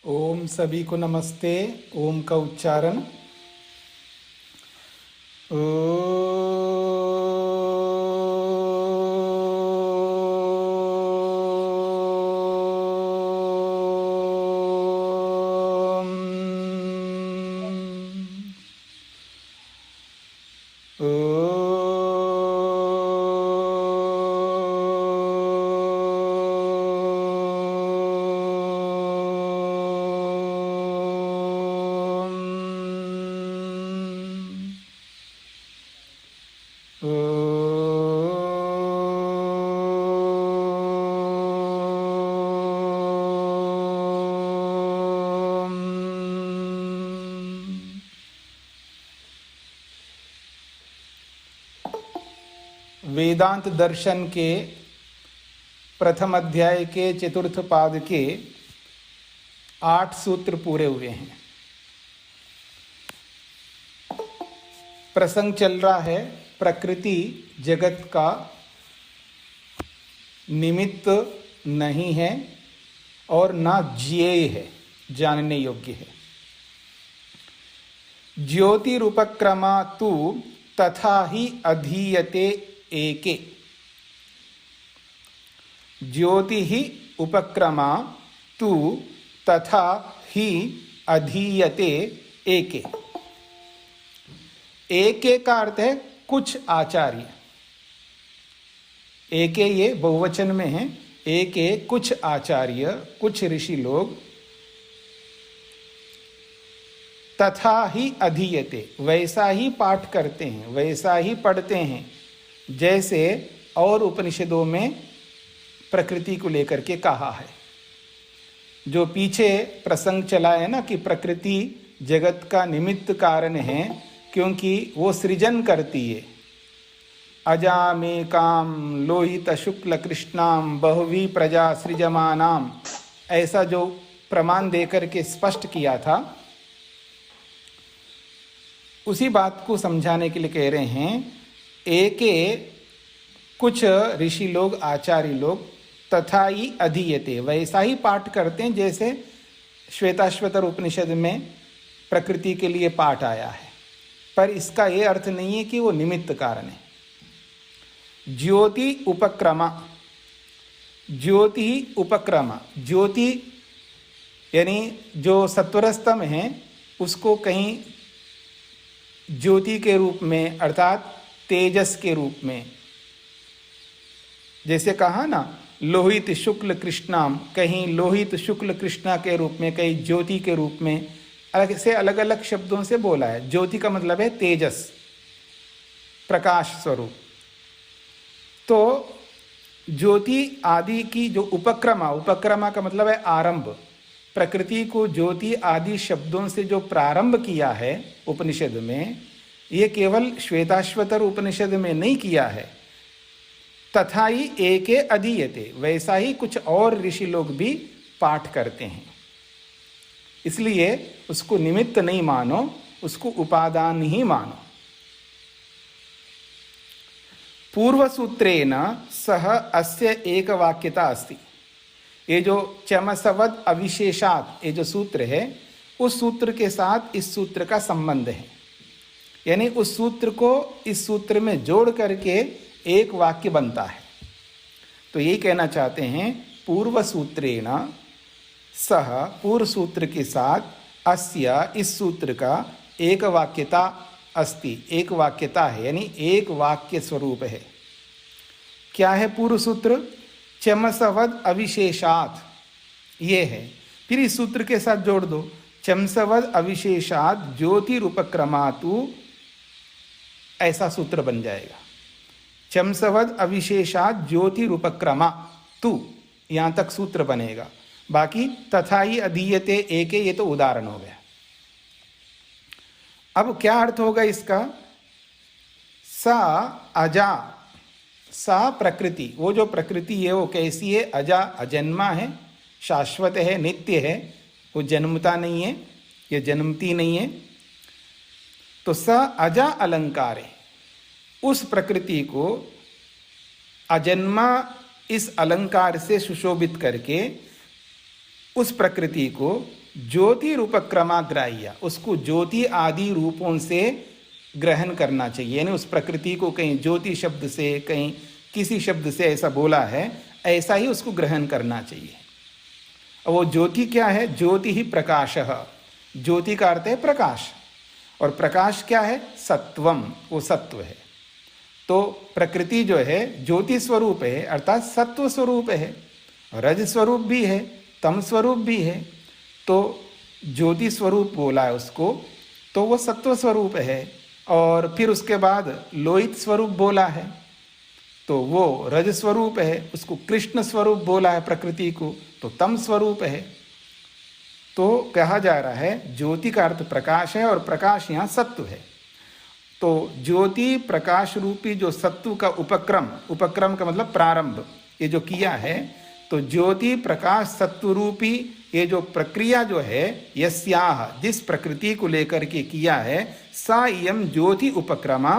ओम सभी को नमस्ते। ओम का उच्चारण वेदांत दर्शन के प्रथम अध्याय के चतुर्थ पाद के 8 सूत्र पूरे हुए हैं। प्रसंग चल रहा है प्रकृति जगत का निमित्त नहीं है और ना ज्ञेय है, जानने योग्य है। ज्योतिरुपक्रमा तु तथा ही अधीयते एके। ज्योति ही उपक्रमा तु तथा ही अधीयते एके। एके का अर्थ है कुछ आचार्य। एके ये बहुवचन में है। एके कुछ आचार्य, कुछ ऋषि लोग तथा ही अधीयते, वैसा ही पाठ करते हैं, वैसा ही पढ़ते हैं जैसे और उपनिषदों में प्रकृति को लेकर के कहा है। जो पीछे प्रसंग चला है ना कि प्रकृति जगत का निमित्त कारण है, क्योंकि वो सृजन करती है। अजामेकाम लोहित शुक्ल कृष्णाम बहुवी प्रजा सृजमानाम, ऐसा जो प्रमाण देकर के स्पष्ट किया था, उसी बात को समझाने के लिए कह रहे हैं। एके कुछ ऋषि लोग, आचार्य लोग तथा ही अधीयते, वैसा ही पाठ करते हैं जैसे श्वेताश्वतर उपनिषद में प्रकृति के लिए पाठ आया है। पर इसका ये अर्थ नहीं है कि वो निमित्त कारण है। ज्योति उपक्रमा, ज्योति उपक्रमा, ज्योति यानी जो सत्वरस्तम है उसको कहीं ज्योति के रूप में अर्थात तेजस के रूप में, जैसे कहा ना लोहित शुक्ल कृष्णाम, कहीं लोहित शुक्ल कृष्णा के रूप में, कहीं ज्योति के रूप में, अलग से अलग अलग शब्दों से बोला है। ज्योति का मतलब है तेजस, प्रकाश स्वरूप। तो ज्योति आदि की जो उपक्रमा, उपक्रमा का मतलब है आरंभ, प्रकृति को ज्योति आदि शब्दों से जो प्रारंभ किया है उपनिषद में, ये केवल श्वेताश्वतर उपनिषद में नहीं किया है। तथा ही एके अधीयते, वैसा ही कुछ और ऋषि लोग भी पाठ करते हैं। इसलिए उसको निमित्त नहीं मानो, उसको उपादान ही मानो। पूर्व सूत्रेण सह अस्य एक वाक्यता अस्ति। ये जो चमसवद अविशेषात, ये जो सूत्र है, उस सूत्र के साथ इस सूत्र का संबंध है। यानी उस सूत्र को इस सूत्र में जोड़ करके एक वाक्य बनता है। तो यही कहना चाहते हैं, पूर्व सूत्रेण सह, पूर्व सूत्र के साथ अस्य, इस सूत्र का एक वाक्यता अस्ति, एक वाक्यता है, यानी एक वाक्य स्वरूप है। क्या है पूर्व सूत्र? चमसवद अविशेषात, ये है। फिर इस सूत्र के साथ जोड़ दो, चमसवद अविशेषात ज्योतिरुपक्रमातु, ऐसा सूत्र बन जाएगा। चमसवद अविशेषात ज्योतिरुपक्रमा तु, यहाँ तक सूत्र बनेगा। बाकी तथा ही अधीयते एके, ये तो उदाहरण हो गया। अब क्या अर्थ होगा इसका? सा अजा, सा प्रकृति, वो जो प्रकृति है वो कैसी है? अजा, अजन्मा है, शाश्वत है, नित्य है, वो जन्मता नहीं है, ये जन्मती नहीं है। तो स अजा अलंकार है, उस प्रकृति को अजन्मा इस अलंकार से सुशोभित करके उस प्रकृति को ज्योति रूपक्रमाग्राह्य, उसको ज्योति आदि रूपों से ग्रहण करना चाहिए। यानी उस प्रकृति को कहीं ज्योति शब्द से, कहीं किसी शब्द से ऐसा बोला है, ऐसा ही उसको ग्रहण करना चाहिए। और वो ज्योति क्या है? ज्योति ही प्रकाशः। ज्योति का अर्थ है प्रकाश, और प्रकाश क्या है? सत्वम, वो सत्व है। तो प्रकृति जो है ज्योति स्वरूप है, अर्थात सत्व स्वरूप है। रज स्वरूप भी है, तम स्वरूप भी है। तो ज्योति स्वरूप बोला है उसको, तो वो सत्व स्वरूप है। और फिर उसके बाद लोहित स्वरूप बोला है, तो वो रज स्वरूप है। उसको कृष्ण स्वरूप बोला है प्रकृति को, तो तम स्वरूप है। तो कहा जा रहा है ज्योति का अर्थ प्रकाश है, और प्रकाश यहाँ सत्व है। तो ज्योति प्रकाश रूपी जो सत्व का उपक्रम, उपक्रम का मतलब प्रारंभ, ये जो किया है, तो ज्योति प्रकाश सत्व रूपी ये जो प्रक्रिया जो है, यस्याह, जिस प्रकृति को लेकर के किया है, सा इयं ज्योति उपक्रमा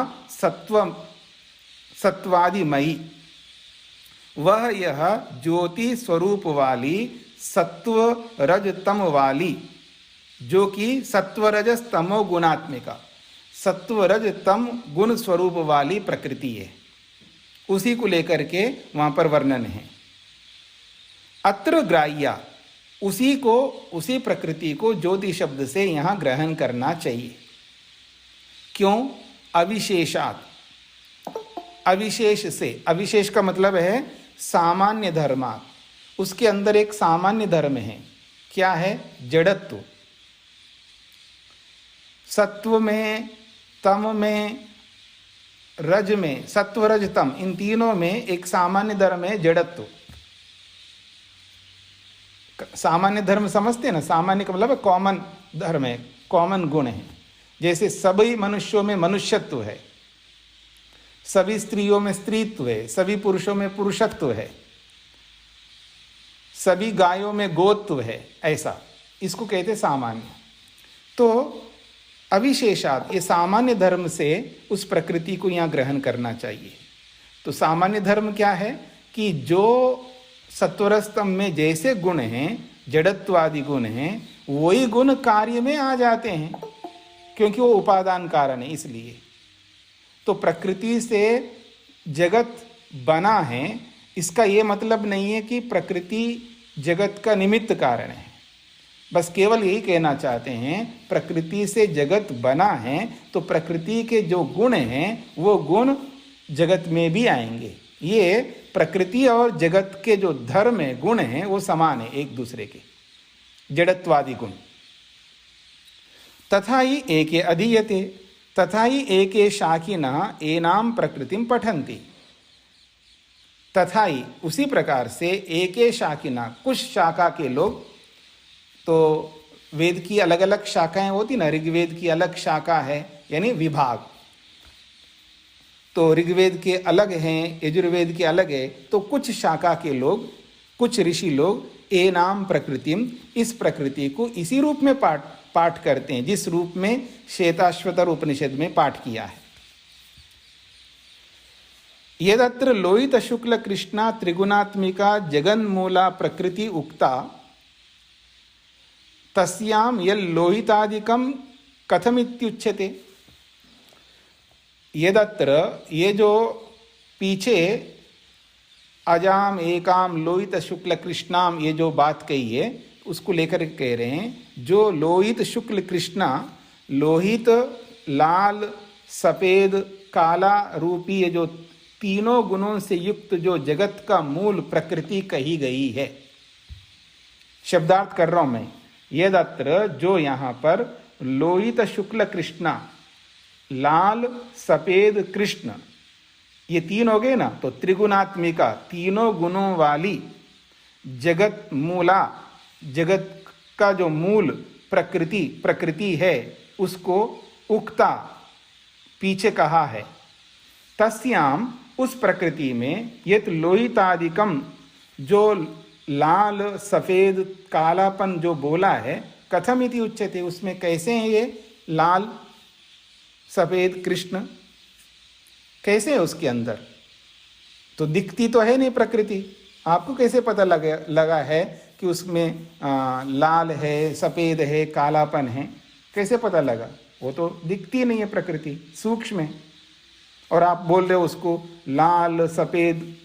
सत्वादिमयी, वह यह ज्योति स्वरूप वाली सत्व रज तम वाली, जो कि सत्व रजस तमो गुणात्मिका, सत्व रज तम गुण स्वरूप वाली प्रकृति है। उसी को लेकर के वहां पर वर्णन है। अत्र ग्राह्या, उसी को, उसी प्रकृति को ज्योति शब्द से यहाँ ग्रहण करना चाहिए। क्यों? अविशेषात, अविशेष से, अविशेष का मतलब है सामान्य धर्मात, उसके अंदर एक सामान्य धर्म है। क्या है? जड़त्व। सत्व में, तम में, रज में, सत्व रज तम, इन तीनों में एक सामान्य धर्म है, जड़त्व। सामान्य धर्म समझते हैं ना? सामान्य का मतलब कॉमन धर्म है, कॉमन गुण है। जैसे सभी मनुष्यों में मनुष्यत्व है, सभी स्त्रियों में स्त्रीत्व है, सभी पुरुषों में पुरुषत्व है, सभी गायों में गोत्व है, ऐसा इसको कहते सामान्य। तो अविशेषात, ये सामान्य धर्म से उस प्रकृति को यहाँ ग्रहण करना चाहिए। तो सामान्य धर्म क्या है कि जो सत्वरस्तम में जैसे गुण हैं, जड़त्वादि गुण हैं, वही गुण कार्य में आ जाते हैं, क्योंकि वो उपादान कारण है। इसलिए तो प्रकृति से जगत बना है, इसका ये मतलब नहीं है कि प्रकृति जगत का निमित्त कारण है। बस केवल यही कहना चाहते हैं, प्रकृति से जगत बना है, तो प्रकृति के जो गुण हैं वो गुण जगत में भी आएंगे। ये प्रकृति और जगत के जो धर्म है, गुण हैं, वो समान है एक दूसरे के, जड़त्वादि गुण। तथा ही एके अधीयते, तथा ही एके शाखिनः एनाम प्रकृतिम पठन्ति। तथा ही, उसी प्रकार से, एके शाखिनः, कुछ शाखा के लोग, तो वेद की अलग अलग शाखाएं होती ना, ऋग्वेद की अलग शाखा है, यानी विभाग। तो ऋग्वेद के अलग हैं, यजुर्वेद के अलग है। तो कुछ शाखा के लोग, कुछ ऋषि लोग एनाम प्रकृतिम, इस प्रकृति को इसी रूप में पाठ करते हैं, जिस रूप में श्वेताश्वतर उपनिषद में पाठ किया है। यदत्र लोहित शुक्ल कृष्णा त्रिगुणात्मिका जगन्मूला प्रकृति उक्ता, तस्याम यल लोहितादिकम कथमित्युच्यते। यदत्र, ये जो पीछे अजाम एकाम लोहित शुक्ल कृष्णाम, ये जो बात कही है उसको लेकर कह रहे हैं, जो लोहित शुक्ल कृष्णा, लोहित लाल सफेद काला रूपी ये जो तीनों गुणों से युक्त जो जगत का मूल प्रकृति कही गई है। शब्दार्थ कर रहा हूं मैं। यदत्र, जो यहाँ पर लोहित शुक्ल कृष्णा, लाल सफेद कृष्ण, ये तीन हो गए ना, तो त्रिगुणात्मिका, तीनों गुणों वाली जगत मूला, जगत का जो मूल प्रकृति है, उसको उक्ता, पीछे कहा है। तस्याम, उस प्रकृति में, यत लोहितादिकम, जो लाल सफेद कालापन जो बोला है, कथम इति उच्यते, उसमें कैसे हैं ये लाल सफेद कृष्ण, कैसे है उसके अंदर? तो दिखती तो है नहीं प्रकृति, आपको कैसे पता लगा है कि उसमें लाल है, सफ़ेद है, कालापन है? कैसे पता लगा? वो तो दिखती नहीं है, प्रकृति सूक्ष्म है। और आप बोल रहे हो उसको लाल, सफ़ेद,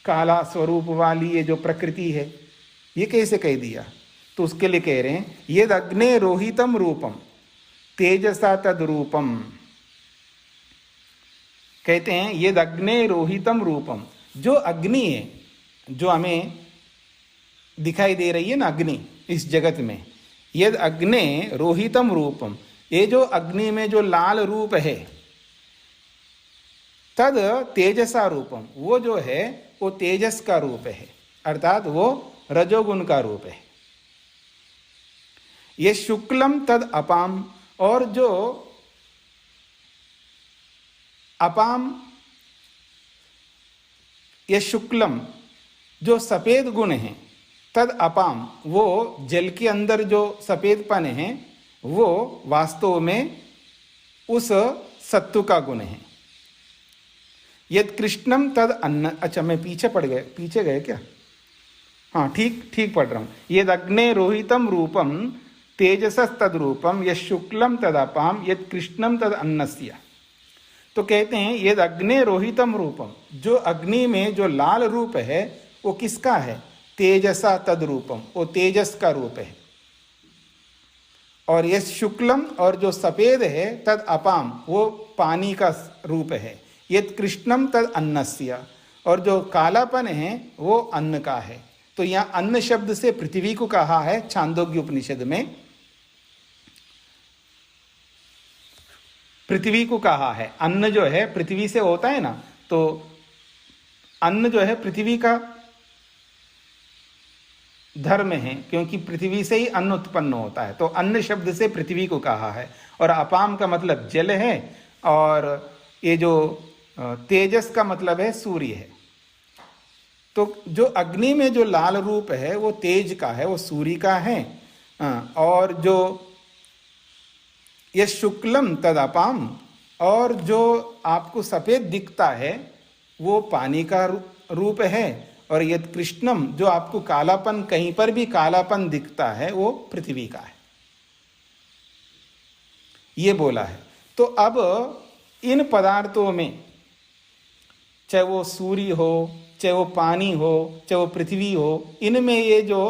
काला स्वरूप वाली ये जो प्रकृति है, ये कैसे कह दिया? तो उसके लिए कह रहे हैं यद अग्ने रोहितम रूपम तेजसा तद रूपम। कहते हैं यद अग्ने रोहितम रूपम, जो अग्नि है, जो हमें दिखाई दे रही है ना अग्नि इस जगत में, यद अग्ने रोहितम रूपम, ये जो अग्नि में जो लाल रूप है, तद तेजसा रूपम, वो जो है वो तेजस का रूप है, अर्थात वो रजोगुण का रूप है। ये शुक्लम तद अपाम, और जो अपाम, ये शुक्लम जो सफेद गुण है, तद अपाम, वो जल के अंदर जो सफेदपन है वो वास्तव में उस सत्व का गुण है। यद कृष्णम तद अन्न, अच्छा मैं पीछे गए क्या? हाँ, ठीक पढ़ रहा हूँ। यद अग्ने रोहितम रूपम तेजसस तद रूपम, यद शुक्लम तद अपाम, यद कृष्णम तद अन्नस्य। तो कहते हैं यद अग्ने रोहितम रूपम, जो अग्नि में जो लाल रूप है वो किसका है? तेजसा तद रूपम, वो तेजस का रूप है। और यद शुक्लम, और जो सफेद है, तद अपाम, वो पानी का रूप है। यद कृष्णम तद अन्नस्य, और जो कालापन है वो अन्न का है। तो यहाँ अन्न शब्द से पृथ्वी को कहा है छांदोग्य उपनिषद में, पृथ्वी को कहा है। अन्न जो है पृथ्वी से होता है ना, तो अन्न जो है पृथ्वी का धर्म है, क्योंकि पृथ्वी से ही अन्न उत्पन्न होता है। तो अन्न शब्द से पृथ्वी को कहा है। और अपाम का मतलब जल है, और ये जो तेजस का मतलब है सूर्य है। तो जो अग्नि में जो लाल रूप है वो तेज का है, वो सूर्य का है। और जो ये शुक्लम तद अपाम, और जो आपको सफ़ेद दिखता है वो पानी का रूप है। और यद कृष्णम, जो आपको कालापन, कहीं पर भी कालापन दिखता है, वो पृथ्वी का है, ये बोला है। तो अब इन पदार्थों में, चाहे वो सूर्य हो, चाहे वो पानी हो, चाहे वो पृथ्वी हो, इनमें ये जो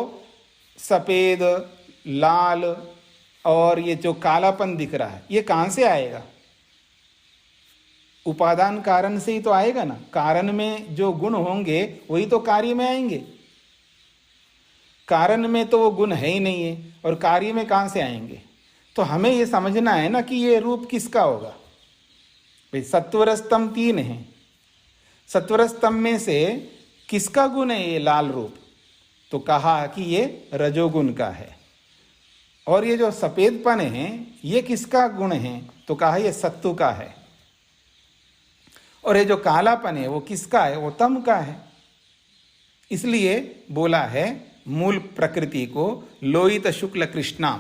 सफ़ेद, लाल और ये जो कालापन दिख रहा है, ये कहाँ से आएगा? उपादान कारण से ही तो आएगा ना। कारण में जो गुण होंगे वही तो कार्य में आएंगे। कारण में तो वो गुण है ही नहीं है, और कार्य में कहाँ से आएंगे? तो हमें ये समझना है ना कि ये रूप किसका होगा। भाई सत्वर स्तंभ 3 है, सत्वर स्तंभ में से किसका गुण है ये लाल रूप? तो कहा कि ये रजोगुण का है। और ये जो सफेदपन है ये किसका गुण है? तो कहा ये सत्व का है। और ये जो कालापन है वो किसका है? वो तम का है। इसलिए बोला है मूल प्रकृति को लोहित शुक्ल कृष्णा,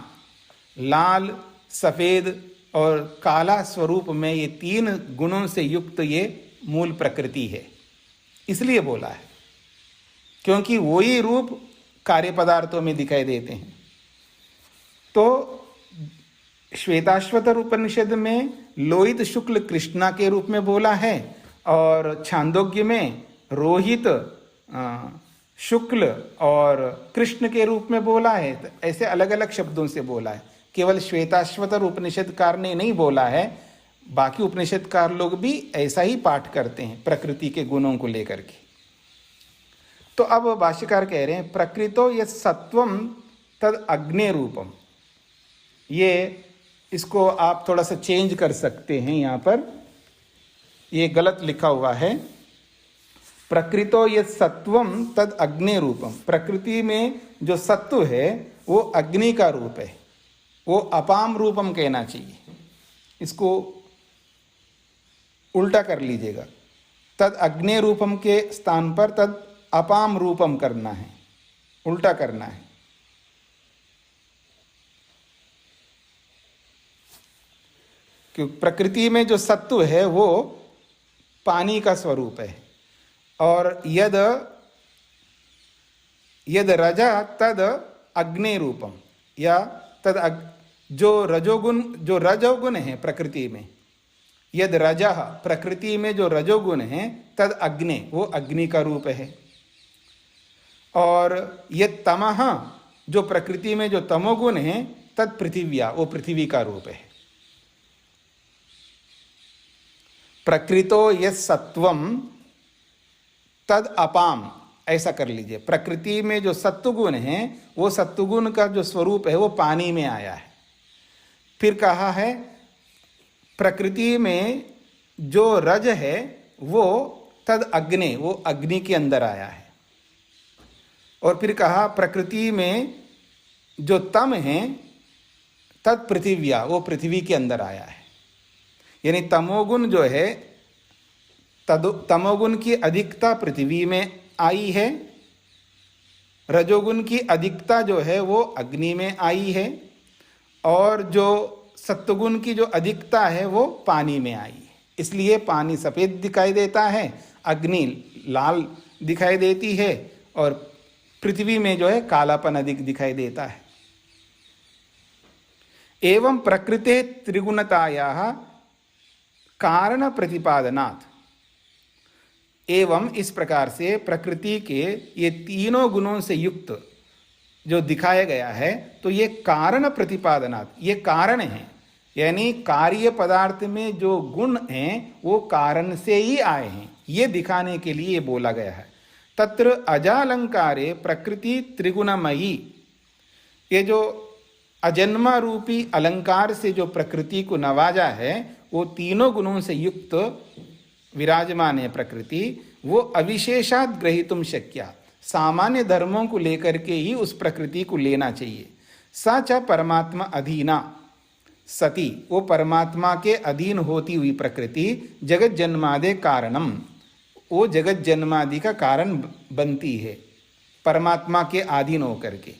लाल, सफेद और काला स्वरूप में ये 3 गुणों से युक्त ये मूल प्रकृति है। इसलिए बोला है क्योंकि वही रूप कार्य पदार्थों में दिखाई देते हैं। तो श्वेताश्वतर उपनिषद में लोहित शुक्ल कृष्णा के रूप में बोला है, और छांदोग्य में रोहित शुक्ल और कृष्ण के रूप में बोला है। तो ऐसे अलग अलग शब्दों से बोला है। केवल श्वेताश्वतर उपनिषदकार ने नहीं बोला है, बाकी उपनिषदकार लोग भी ऐसा ही पाठ करते हैं प्रकृति के गुणों को लेकर के। तो अब भाष्यकार कह रहे हैं प्रकृतो यत् सत्वम तद अग्ने रूपम। ये इसको आप थोड़ा सा चेंज कर सकते हैं। यहाँ पर ये गलत लिखा हुआ है, प्रकृतो यत् सत्वम तद अग्नि रूपम। प्रकृति में जो सत्व है वो अग्नि का रूप है, वो अपाम रूपम कहना चाहिए। इसको उल्टा कर लीजिएगा, तद अग्नि रूपम के स्थान पर तद अपाम रूपम करना है, उल्टा करना है। क्योंकि प्रकृति में जो सत्व है वो पानी का स्वरूप है, और यद यद रज तद अग्नि रूपम, या जो रजोगुण है प्रकृति में, यद रज प्रकृति में जो रजोगुण है तद अग्नि, वो अग्नि का रूप है। और यद तमः जो प्रकृति में जो तमोगुण है तद पृथिव्या, वो पृथ्वी का रूप है। प्रकृतो यत् सत्वम तद अपाम, ऐसा कर लीजिए। प्रकृति में जो सत्वगुण है वो सत्वगुण का जो स्वरूप है वो पानी में आया है। फिर कहा है प्रकृति में जो रज है वो तद अग्नि, वो अग्नि के अंदर आया है। और फिर कहा प्रकृति में जो तम है तद पृथिव्या, वो पृथ्वी के अंदर आया है। यानी तमोगुण जो है, तमोगुण की अधिकता पृथ्वी में आई है, रजोगुण की अधिकता जो है वो अग्नि में आई है, और जो सत्वगुण की जो अधिकता है वो पानी में आई है। इसलिए पानी सफ़ेद दिखाई देता है, अग्नि लाल दिखाई देती है, और पृथ्वी में जो है कालापन अधिक दिखाई देता है। एवं प्रकृते त्रिगुणतायाः कारण प्रतिपादनात्, एवं इस प्रकार से प्रकृति के ये तीनों गुणों से युक्त जो दिखाया गया है, तो ये कारण प्रतिपादनात्, ये कारण है। यानी कार्य पदार्थ में जो गुण हैं वो कारण से ही आए हैं, ये दिखाने के लिए बोला गया है। तत्र अजालंकारे प्रकृति त्रिगुणमयी, ये जो अजन्मा रूपी अलंकार से जो प्रकृति को नवाजा है वो तीनों गुणों से युक्त विराजमान है प्रकृति, वो अविशेषात ग्रहीतुम शक्या, सामान्य धर्मों को लेकर के ही उस प्रकृति को लेना चाहिए। सा च परमात्मा अधीना सती, वो परमात्मा के अधीन होती हुई प्रकृति जगत जन्मादे कारणम, वो जगत जन्मादि का कारण बनती है परमात्मा के अधीन होकर के,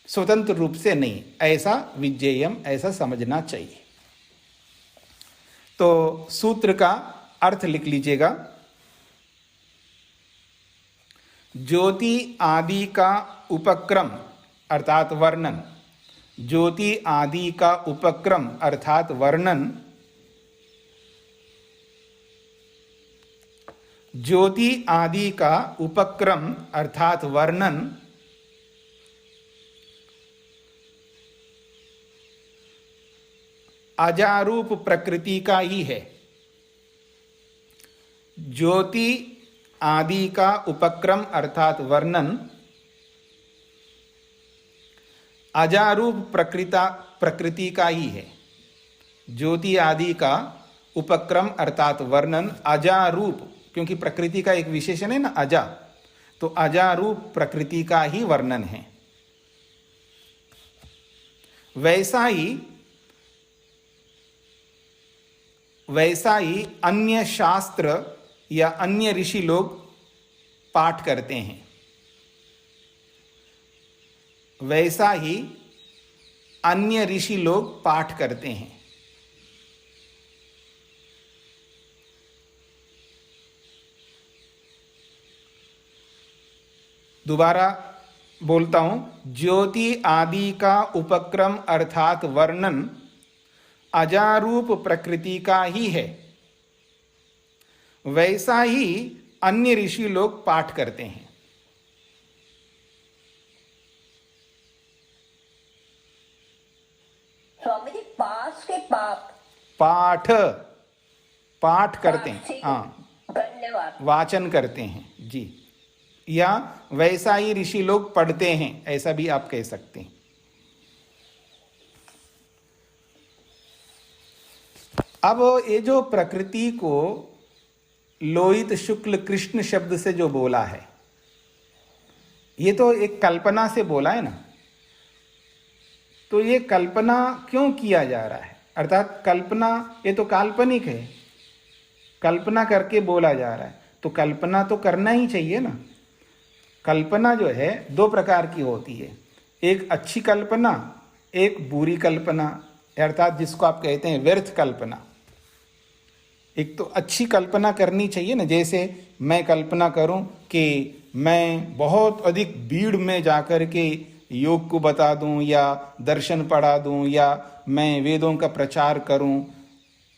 स्वतंत्र रूप से नहीं। ऐसा विज्ञेयम, ऐसा समझना चाहिए। तो सूत्र का अर्थ लिख लीजिएगा। ज्योति आदि का उपक्रम अर्थात वर्णन, ज्योति आदि का उपक्रम अर्थात वर्णन, ज्योति आदि का उपक्रम अर्थात वर्णन अजारूप प्रकृति का ही है। ज्योति आदि का उपक्रम अर्थात वर्णन अजारूप प्रकृति का ही है। ज्योति आदि का उपक्रम अर्थात वर्णन अजारूप, क्योंकि प्रकृति का एक विशेषण है ना अजा, तो अजारूप प्रकृति का ही वर्णन है। वैसा ही अन्य शास्त्र या अन्य ऋषि लोग पाठ करते हैं, वैसा ही अन्य ऋषि लोग पाठ करते हैं। दोबारा बोलता हूं, ज्योति आदि का उपक्रम अर्थात वर्णन अजारूप प्रकृति का ही है, वैसा ही अन्य ऋषि लोग पाठ करते हैं। स्वामी जी, पास के पाठ करते हैं, हाँ, धन्यवाद, वाचन करते हैं जी, या वैसा ही ऋषि लोग पढ़ते हैं, ऐसा भी आप कह सकते हैं। अब ये जो प्रकृति को लोहित शुक्ल कृष्ण शब्द से जो बोला है, ये तो एक कल्पना से बोला है ना। तो ये कल्पना क्यों किया जा रहा है, अर्थात कल्पना, ये तो काल्पनिक है, कल्पना करके बोला जा रहा है, तो कल्पना तो करना ही चाहिए ना। कल्पना जो है दो प्रकार की होती है, एक अच्छी कल्पना, एक बुरी कल्पना, अर्थात जिसको आप कहते हैं व्यर्थ कल्पना। एक तो अच्छी कल्पना करनी चाहिए ना, जैसे मैं कल्पना करूं कि मैं बहुत अधिक भीड़ में जाकर के योग को बता दूं या दर्शन पढ़ा दूं या मैं वेदों का प्रचार करूं,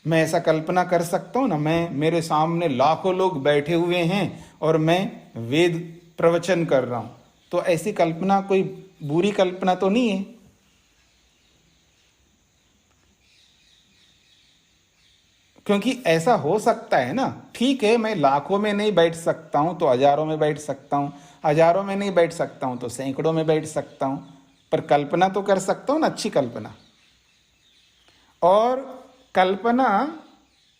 मैं ऐसा कल्पना कर सकता हूं ना। मैं, मेरे सामने लाखों लोग बैठे हुए हैं और मैं वेद प्रवचन कर रहा हूं, तो ऐसी कल्पना कोई बुरी कल्पना तो नहीं है। क्योंकि ऐसा हो सकता है ना। ठीक है, मैं लाखों में नहीं बैठ सकता हूं तो हजारों में बैठ सकता हूं, हजारों में नहीं बैठ सकता हूं तो सैकड़ों में बैठ सकता हूं, पर कल्पना तो कर सकता हूं ना, अच्छी कल्पना। और कल्पना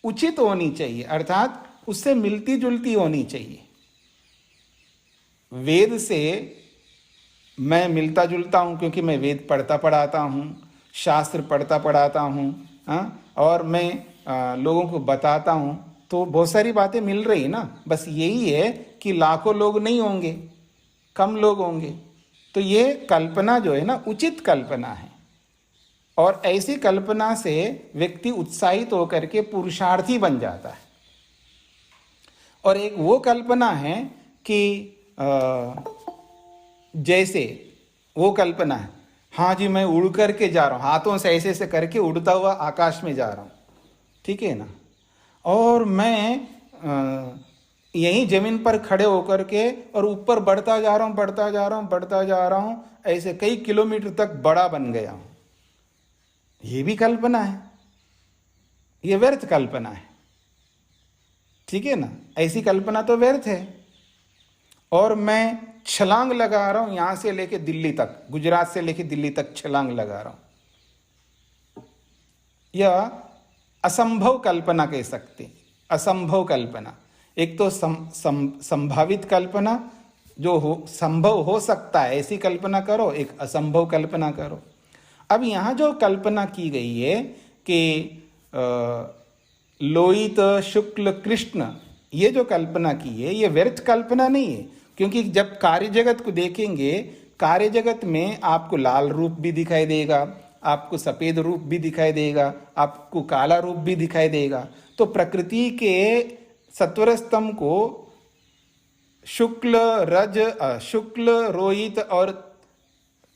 उचित होनी चाहिए, अर्थात उससे मिलती जुलती होनी चाहिए। वेद से मैं मिलता जुलता हूं क्योंकि मैं वेद पढ़ता पढ़ाता हूं, शास्त्र पढ़ता पढ़ाता हूं, और मैं लोगों को बताता हूं, तो बहुत सारी बातें मिल रही ना। बस यही है कि लाखों लोग नहीं होंगे, कम लोग होंगे। तो ये कल्पना जो है ना, उचित कल्पना है। और ऐसी कल्पना से व्यक्ति उत्साहित होकर के पुरुषार्थी बन जाता है। और एक वो कल्पना है कि जैसे वो कल्पना है, हाँ जी मैं उड़ करके जा रहा हूँ, हाथों से ऐसे ऐसे करके उड़ता हुआ आकाश में जा रहा हूँ, ठीक है ना। और मैं यहीं जमीन पर खड़े होकर के और ऊपर बढ़ता जा रहा हूँ, बढ़ता जा रहा हूँ, बढ़ता जा रहा हूँ, ऐसे कई किलोमीटर तक बड़ा बन गया हूँ। ये भी कल्पना है, ये व्यर्थ कल्पना है, ठीक है ना। ऐसी कल्पना तो व्यर्थ है। और मैं छलांग लगा रहा हूं यहां से लेके दिल्ली तक, गुजरात से लेके दिल्ली तक छलांग लगा रहा हूं, यह असंभव कल्पना कह सकते हैं। असंभव कल्पना, एक तो संभावित कल्पना जो हो, संभव हो सकता है, ऐसी कल्पना करो, एक असंभव कल्पना करो। अब यहां जो कल्पना की गई है कि लोहित शुक्ल कृष्ण, ये जो कल्पना की है ये व्यर्थ कल्पना नहीं है। क्योंकि जब कार्य जगत को देखेंगे, कार्य जगत में आपको लाल रूप भी दिखाई देगा, आपको सफेद रूप भी दिखाई देगा, आपको काला रूप भी दिखाई देगा। तो प्रकृति के सत्वर स्तंभ को शुक्ल रज शुक्ल रोहित और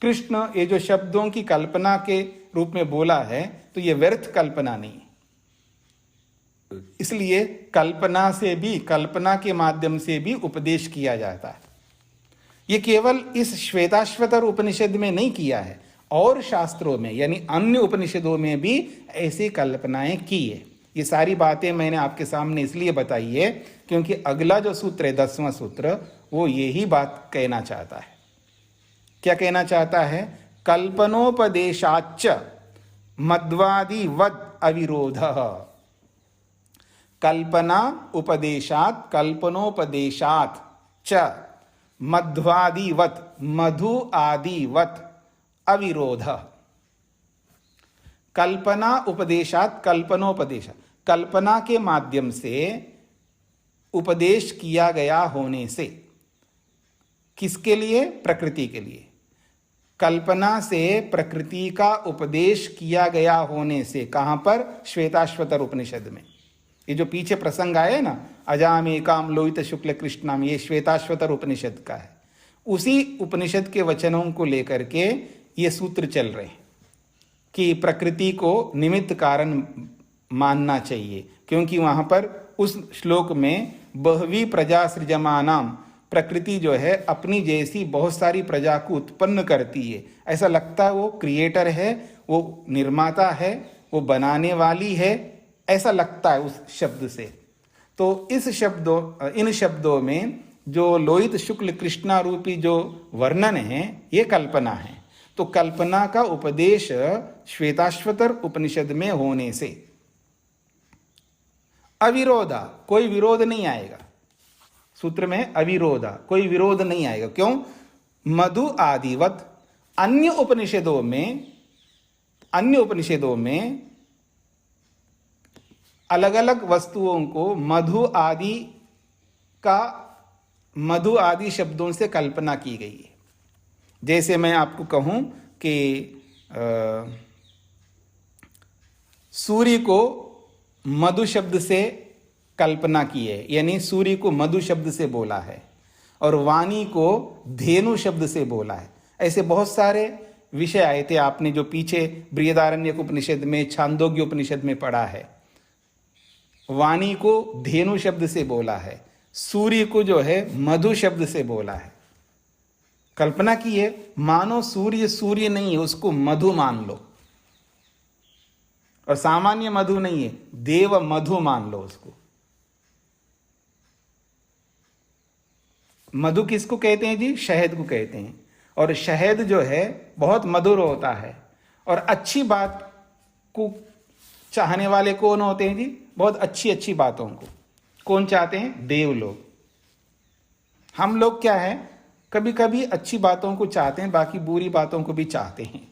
कृष्ण, ये जो शब्दों की कल्पना के रूप में बोला है, तो ये व्यर्थ कल्पना नहीं। इसलिए कल्पना से भी, कल्पना के माध्यम से भी उपदेश किया जाता है। ये केवल इस श्वेताश्वतर उपनिषद में नहीं किया है, और शास्त्रों में यानी अन्य उपनिषदों में भी ऐसी कल्पनाएं की है। ये सारी बातें मैंने आपके सामने इसलिए बताई है क्योंकि अगला जो सूत्र है, 10वां सूत्र, वो यही बात कहना चाहता है। क्या कहना चाहता है? कल्पनोपदेशाच्च मध्वादिवद अविरोधः। कल्पना उपदेशात, कल्पनोपदेशात च मध्वादिवत, मधु आदिवत अविरोध। कल्पना उपदेशात, कल्पनोपदेश, कल्पना के माध्यम से उपदेश किया गया होने से, किसके लिए? प्रकृति के लिए। कल्पना से प्रकृति का उपदेश किया गया होने से, कहां पर? श्वेताश्वतर उपनिषद में। ये जो पीछे प्रसंग आए ना, अजाम एकाम लोहित शुक्ल कृष्णाम, ये श्वेताश्वतर उपनिषद का है। उसी उपनिषद के वचनों को लेकर के ये सूत्र चल रहे हैं कि प्रकृति को निमित्त कारण मानना चाहिए, क्योंकि वहां पर उस श्लोक में बहवी प्रजा सृजमानाम, प्रकृति जो है अपनी जैसी बहुत सारी प्रजा को उत्पन्न करती है। ऐसा लगता है वो क्रिएटर है, वो निर्माता है, वो बनाने वाली है, ऐसा लगता है उस शब्द से। तो इस शब्दों, इन शब्दों में जो लोहित शुक्ल कृष्णा रूपी जो वर्णन है, ये कल्पना है। तो कल्पना का उपदेश श्वेताश्वतर उपनिषद में होने से अविरोधा, कोई विरोध नहीं आएगा। सूत्र में अविरोधा, कोई विरोध नहीं आएगा। क्यों? मधु आदिवत, अन्य उपनिषदों में अलग अलग वस्तुओं को मधु आदि शब्दों से कल्पना की गई है। जैसे मैं आपको कहूं कि सूर्य को मधु शब्द से कल्पना की है, यानी सूर्य को मधु शब्द से बोला है। और वाणी को धेनु शब्द से बोला है। ऐसे बहुत सारे विषय आए थे, आपने जो पीछे बृहदारण्यक उपनिषद में, छांदोग्य उपनिषद में पढ़ा है। वाणी को धेनु शब्द से बोला है, सूर्य को जो है मधु शब्द से बोला है। कल्पना कीजिए, मानो सूर्य सूर्य नहीं है, उसको मधु मान लो, और सामान्य मधु नहीं है, देव मधु मान लो उसको। मधु किसको कहते हैं जी? शहद को कहते हैं। और शहद जो है बहुत मधुर होता है, और अच्छी बात को चाहने वाले कौन होते हैं जी? बहुत अच्छी अच्छी बातों को कौन चाहते हैं? देव लोग। हम लोग क्या है, कभी कभी अच्छी बातों को चाहते हैं, बाकी बुरी बातों को भी चाहते हैं।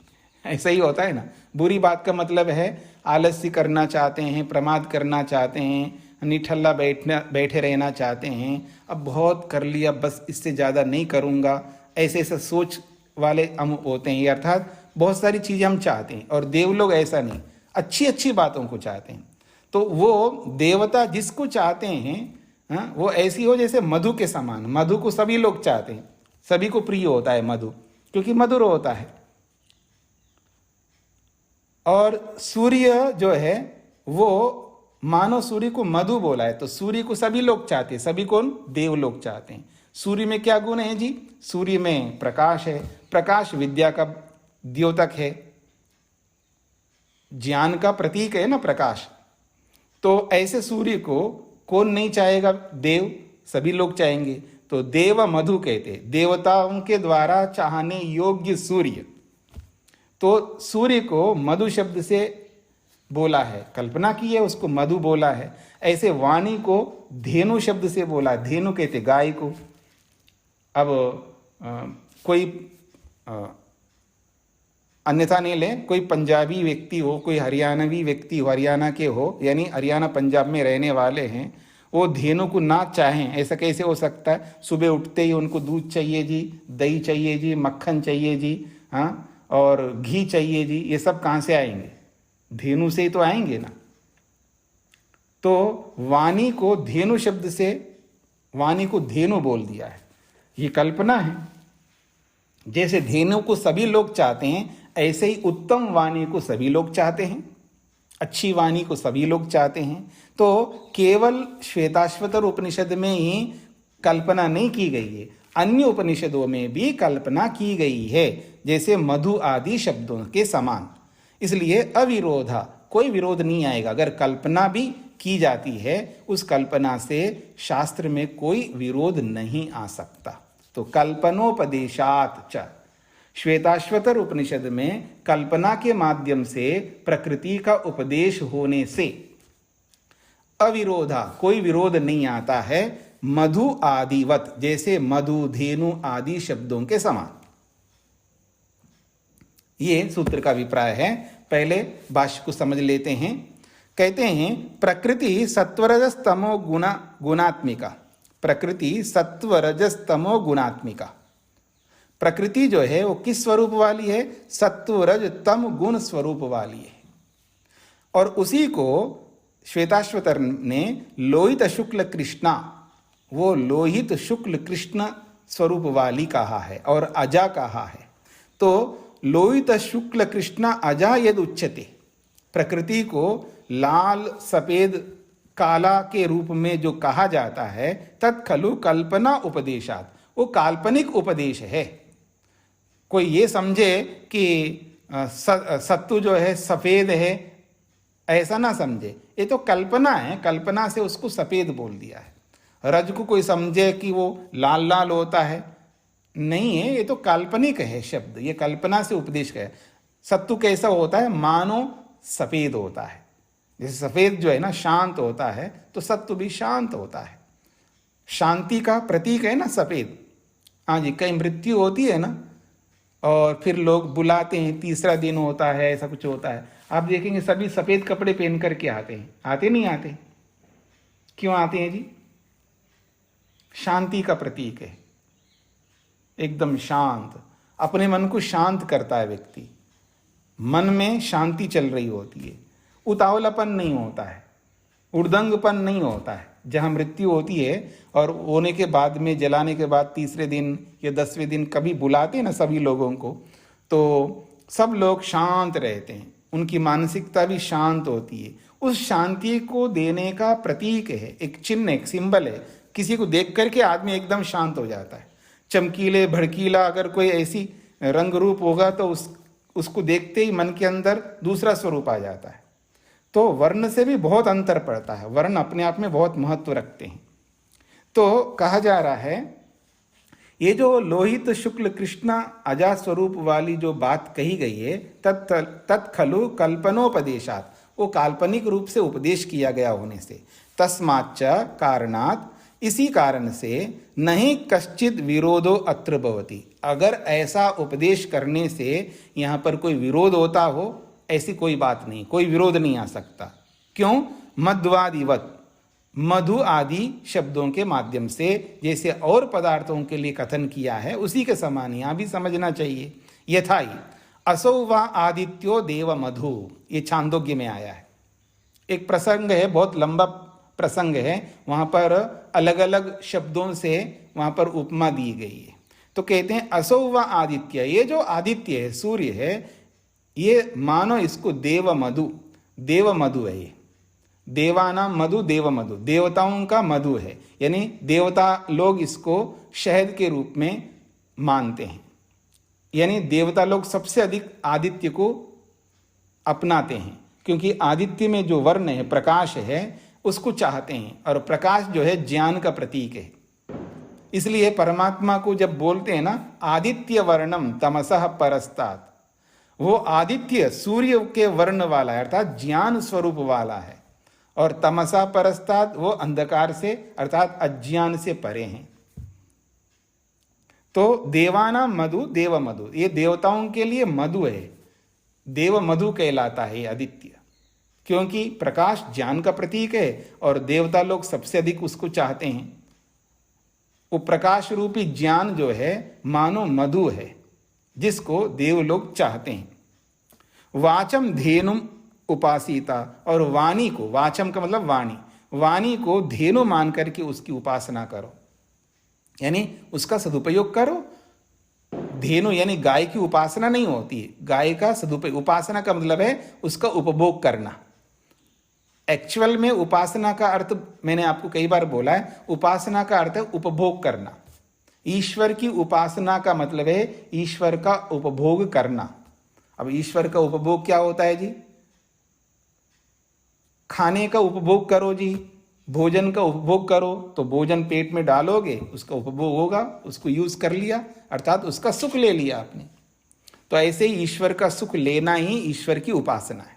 ऐसा ही होता है ना। बुरी बात का मतलब है आलस्य करना चाहते हैं, प्रमाद करना चाहते हैं, निठल्ला बैठे रहना चाहते हैं। अब बहुत कर लिया, बस इससे ज़्यादा नहीं करूँगा, ऐसे ऐसा सोच वाले हम होते हैं। अर्थात बहुत सारी चीज़ें हम चाहते हैं, और देव लोग ऐसा नहीं, अच्छी अच्छी बातों को चाहते हैं। तो वो देवता जिसको चाहते हैं, वो ऐसी हो जैसे मधु के समान। मधु को सभी लोग चाहते हैं, सभी को प्रिय होता है मधु, क्योंकि मधुर होता है। और सूर्य जो है वो मानो सूर्य को मधु बोला है, तो सूर्य को सभी लोग चाहते हैं। सभी कौन? देव लोग चाहते हैं। सूर्य में क्या गुण है जी? सूर्य में प्रकाश है। प्रकाश विद्या का द्योतक है, ज्ञान का प्रतीक है ना प्रकाश। तो ऐसे सूर्य को कौन नहीं चाहेगा? देव, सभी लोग चाहेंगे। तो देव मधु कहते, देवताओं के द्वारा चाहने योग्य सूर्य। तो सूर्य को मधु शब्द से बोला है, कल्पना की है, उसको मधु बोला है। ऐसे वाणी को धेनु शब्द से बोला, धेनु कहते गाय को। अब कोई अन्यथा नहीं ले, कोई पंजाबी व्यक्ति हो, कोई हरियाणवी व्यक्ति हो, हरियाणा के हो, यानी हरियाणा पंजाब में रहने वाले हैं, वो धेनु को ना चाहें, ऐसा कैसे हो सकता है? सुबह उठते ही उनको दूध चाहिए जी, दही चाहिए जी, मक्खन चाहिए जी, हाँ, और घी चाहिए जी। ये सब कहाँ से आएंगे? धेनु से ही तो आएंगे ना। तो वाणी को धेनु शब्द से, वाणी को धेनु बोल दिया है। ये कल्पना है। जैसे धेनु को सभी लोग चाहते हैं, ऐसे ही उत्तम वाणी को सभी लोग चाहते हैं, अच्छी वाणी को सभी लोग चाहते हैं। तो केवल श्वेताश्वतर उपनिषद में ही कल्पना नहीं की गई है, अन्य उपनिषदों में भी कल्पना की गई है, जैसे मधु आदि शब्दों के समान। इसलिए अविरोधा, कोई विरोध नहीं आएगा। अगर कल्पना भी की जाती है, उस कल्पना से शास्त्र में कोई विरोध नहीं आ सकता। तो कल्पनोपदेशात च, श्वेताश्वतर उपनिषद में कल्पना के माध्यम से प्रकृति का उपदेश होने से अविरोधा, कोई विरोध नहीं आता है। मधु आदिवत, जैसे मधु, धेनु आदि शब्दों के समान। ये सूत्र का अभिप्राय है। पहले भाष्य को समझ लेते हैं। कहते हैं प्रकृति सत्वरजस्तमो गुणात्मिका। प्रकृति सत्वरजस्तमो गुणात्मिका। प्रकृति जो है वो किस स्वरूप वाली है? सत्वरज तम गुण स्वरूप वाली है। और उसी को श्वेताश्वतर ने लोहित शुक्ल कृष्णा, वो लोहित शुक्ल कृष्ण स्वरूप वाली कहा है और अजा कहा है। तो लोहित शुक्ल कृष्ण अजा यद उच्यते, प्रकृति को लाल सफेद काला के रूप में जो कहा जाता है, तत्खलु कल्पना उपदेशात, वो काल्पनिक उपदेश है। कोई ये समझे कि सत्तू जो है सफेद है, ऐसा ना समझे, ये तो कल्पना है, कल्पना से उसको सफेद बोल दिया है। रज को कोई समझे कि वो लाल लाल होता है, नहीं है, ये तो काल्पनिक है शब्द, ये कल्पना से उपदेश है। सत्तू कैसा होता है? मानो सफेद होता है। जैसे सफेद जो है ना शांत होता है, तो सत्तू भी शांत होता है। शांति का प्रतीक है ना सफेद। हाँ जी, कहीं मृत्यु होती है ना, और फिर लोग बुलाते हैं, तीसरा दिन होता है, ऐसा कुछ होता है, आप देखेंगे सभी सफेद कपड़े पहन करके आते हैं। आते नहीं आते? क्यों आते हैं जी? शांति का प्रतीक है, एकदम शांत, अपने मन को शांत करता है व्यक्ति। मन में शांति चल रही होती है, उतावलापन नहीं होता है, उर्दंगपन नहीं होता है, जहाँ मृत्यु होती है और होने के बाद में, जलाने के बाद तीसरे दिन या 10वें दिन कभी बुलाते हैं ना सभी लोगों को, तो सब लोग शांत रहते हैं, उनकी मानसिकता भी शांत होती है। उस शांति को देने का प्रतीक है, एक चिन्ह, एक सिंबल है। किसी को देख करके आदमी एकदम शांत हो जाता है। चमकीले भड़कीला अगर कोई ऐसी रंग रूप होगा तो उसको देखते ही मन के अंदर दूसरा स्वरूप आ जाता है। तो वर्ण से भी बहुत अंतर पड़ता है, वर्ण अपने आप में बहुत महत्व रखते हैं। तो कहा जा रहा है ये जो लोहित शुक्ल कृष्ण अजा स्वरूप वाली जो बात कही गई है, तत्खलु कल्पनोपदेशात, वो काल्पनिक रूप से उपदेश किया गया होने से, तस्माच्च कारणात, इसी कारण से नहीं कश्चित विरोधो अत्र भवति, अगर ऐसा उपदेश करने से यहाँ पर कोई विरोध होता हो, ऐसी कोई बात नहीं, कोई विरोध नहीं आ सकता। क्यों? मध्वादिवत, मधु आदि शब्दों के माध्यम से जैसे और पदार्थों के लिए कथन किया है, उसी के समान यहाँ भी समझना चाहिए। यथा ही असौ वा आदित्यो देव मधु, ये छांदोग्य में आया है। एक प्रसंग है, बहुत लंबा प्रसंग है, वहाँ पर अलग अलग शब्दों से वहाँ पर उपमा दी गई है। तो कहते हैं असौ वा आदित्य, ये जो आदित्य है, सूर्य है, ये मानो इसको देव मधु, देव मधु है। ये देवानाम मधु, देव मधु, देवताओं का मधु है, यानी देवता लोग इसको शहद के रूप में मानते हैं। यानी देवता लोग सबसे अधिक आदित्य को अपनाते हैं, क्योंकि आदित्य में जो वर्ण है, प्रकाश है, उसको चाहते हैं। और प्रकाश जो है ज्ञान का प्रतीक है। इसलिए परमात्मा को जब बोलते हैं ना, आदित्य वर्णम तमसः परस्तात्, वो आदित्य सूर्य के वर्ण वाला है, अर्थात ज्ञान स्वरूप वाला है। और तमसा परस्तात्, वो अंधकार से अर्थात अज्ञान से परे हैं। तो देवाना मधु, देव मधु, ये देवताओं के लिए मधु है, देव मधु कहलाता है आदित्य, क्योंकि प्रकाश ज्ञान का प्रतीक है और देवता लोग सबसे अधिक उसको चाहते हैं। वो प्रकाश रूपी ज्ञान जो है मानो मधु है, जिसको देव लोग चाहते हैं। वाचम धेनुम उपासीता, और वाणी को, वाचम का मतलब वाणी, वाणी को धेनु मान करके उसकी उपासना करो, यानी उसका सदुपयोग करो। धेनु यानी गाय की उपासना नहीं होती है, गाय का सदुपयोग, उपासना का मतलब है उसका उपभोग करना। एक्चुअल में उपासना का अर्थ मैंने आपको कई बार बोला है, उपासना का अर्थ है उपभोग करना। ईश्वर की उपासना का मतलब है ईश्वर का उपभोग करना। अब ईश्वर का उपभोग क्या होता है जी? खाने का उपभोग करो जी, भोजन का उपभोग करो, तो भोजन पेट में डालोगे, उसका उपभोग होगा, उसको यूज कर लिया, अर्थात उसका सुख ले लिया आपने। तो ऐसे ही ईश्वर का सुख लेना ही ईश्वर की उपासना है।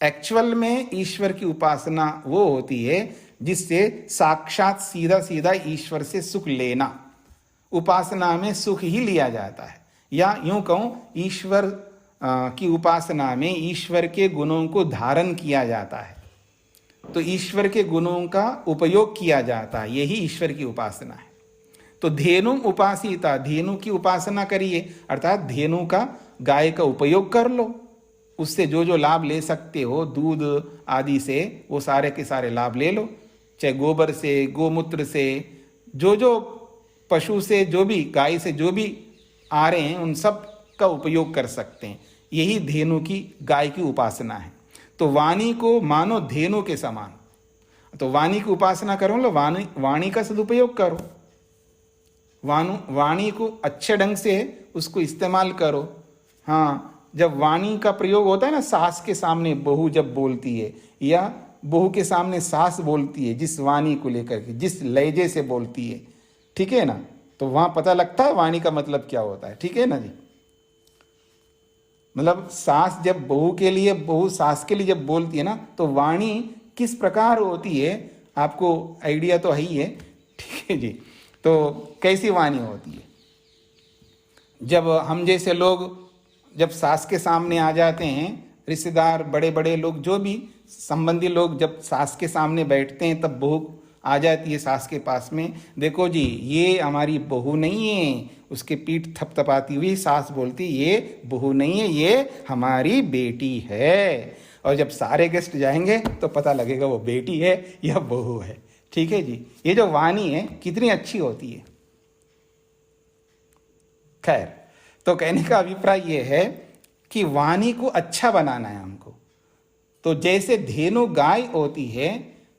एक्चुअल में ईश्वर की उपासना वो होती है जिससे साक्षात सीधा सीधा ईश्वर से सुख लेना। उपासना में सुख ही लिया जाता है, या यूं कहूं ईश्वर की उपासना में ईश्वर के गुणों को धारण किया जाता है, तो ईश्वर के गुणों का उपयोग किया जाता है, यही ईश्वर की उपासना है। तो धेनु उपासिता, धेनु की उपासना करिए, अर्थात धेनु का, गाय का उपयोग कर लो, उससे जो जो लाभ ले सकते हो, दूध आदि से, वो सारे के सारे लाभ ले लो। चाहे गोबर से, गोमूत्र से, जो जो पशु से, जो भी गाय से जो भी आ रहे हैं, उन सब का उपयोग कर सकते हैं। यही धेनु की, गाय की उपासना है। तो वाणी को मानो धेनु के समान, तो वाणी की उपासना करो, लो वाणी का सदुपयोग करो, वाणी को अच्छे ढंग से उसको इस्तेमाल करो। हाँ, जब वाणी का प्रयोग होता है ना, सास के सामने बहू जब बोलती है, या बहू के सामने सास बोलती है, जिस वाणी को लेकर के, जिस लहजे से बोलती है, ठीक है ना, तो वहां पता लगता है वाणी का मतलब क्या होता है। ठीक है ना जी? मतलब सास जब बहू के लिए, बहू सास के लिए जब बोलती है ना, तो वाणी किस प्रकार होती है, आपको आइडिया तो है ही है। ठीक है जी? तो कैसी वाणी होती है? जब हम जैसे लोग जब सास के सामने आ जाते हैं, रिश्तेदार, बड़े बड़े लोग, जो भी संबंधी लोग जब सास के सामने बैठते हैं, तब बहू आ जाती है सास के पास में, देखो जी ये हमारी बहू नहीं है, उसके पीठ थपथपाती हुई सास बोलती, ये बहू नहीं है, ये हमारी बेटी है। और जब सारे गेस्ट जाएंगे तो पता लगेगा वो बेटी है या बहू है। ठीक है जी। ये जो वाणी है कितनी अच्छी होती है। खैर, तो कहने का अभिप्राय ये है कि वाणी को अच्छा बनाना है हमको। तो जैसे धेनु गाय होती है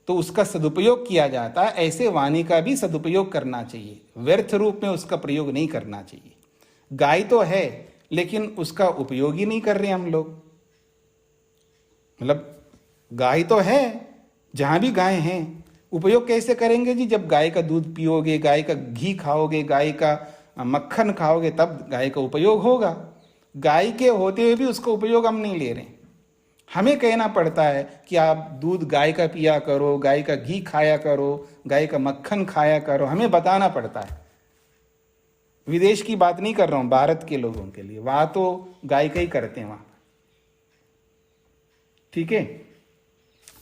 तो उसका सदुपयोग किया जाता है, ऐसे वाणी का भी सदुपयोग करना चाहिए, व्यर्थ रूप में उसका प्रयोग नहीं करना चाहिए। गाय तो है लेकिन उसका उपयोग ही नहीं कर रहे हम लोग। मतलब गाय तो है, जहां भी गाय हैं, उपयोग कैसे करेंगे जी? जब गाय का दूध पियोगे, गाय का घी खाओगे, गाय का मक्खन खाओगे, तब गाय का उपयोग होगा। गाय के होते हुए भी उसका उपयोग हम नहीं ले रहे। हमें कहना पड़ता है कि आप दूध गाय का पिया करो, गाय का घी खाया करो, गाय का मक्खन खाया करो, हमें बताना पड़ता है। विदेश की बात नहीं कर रहा हूं, भारत के लोगों के लिए, वहां तो गाय का ही करते हैं वहां। ठीक है।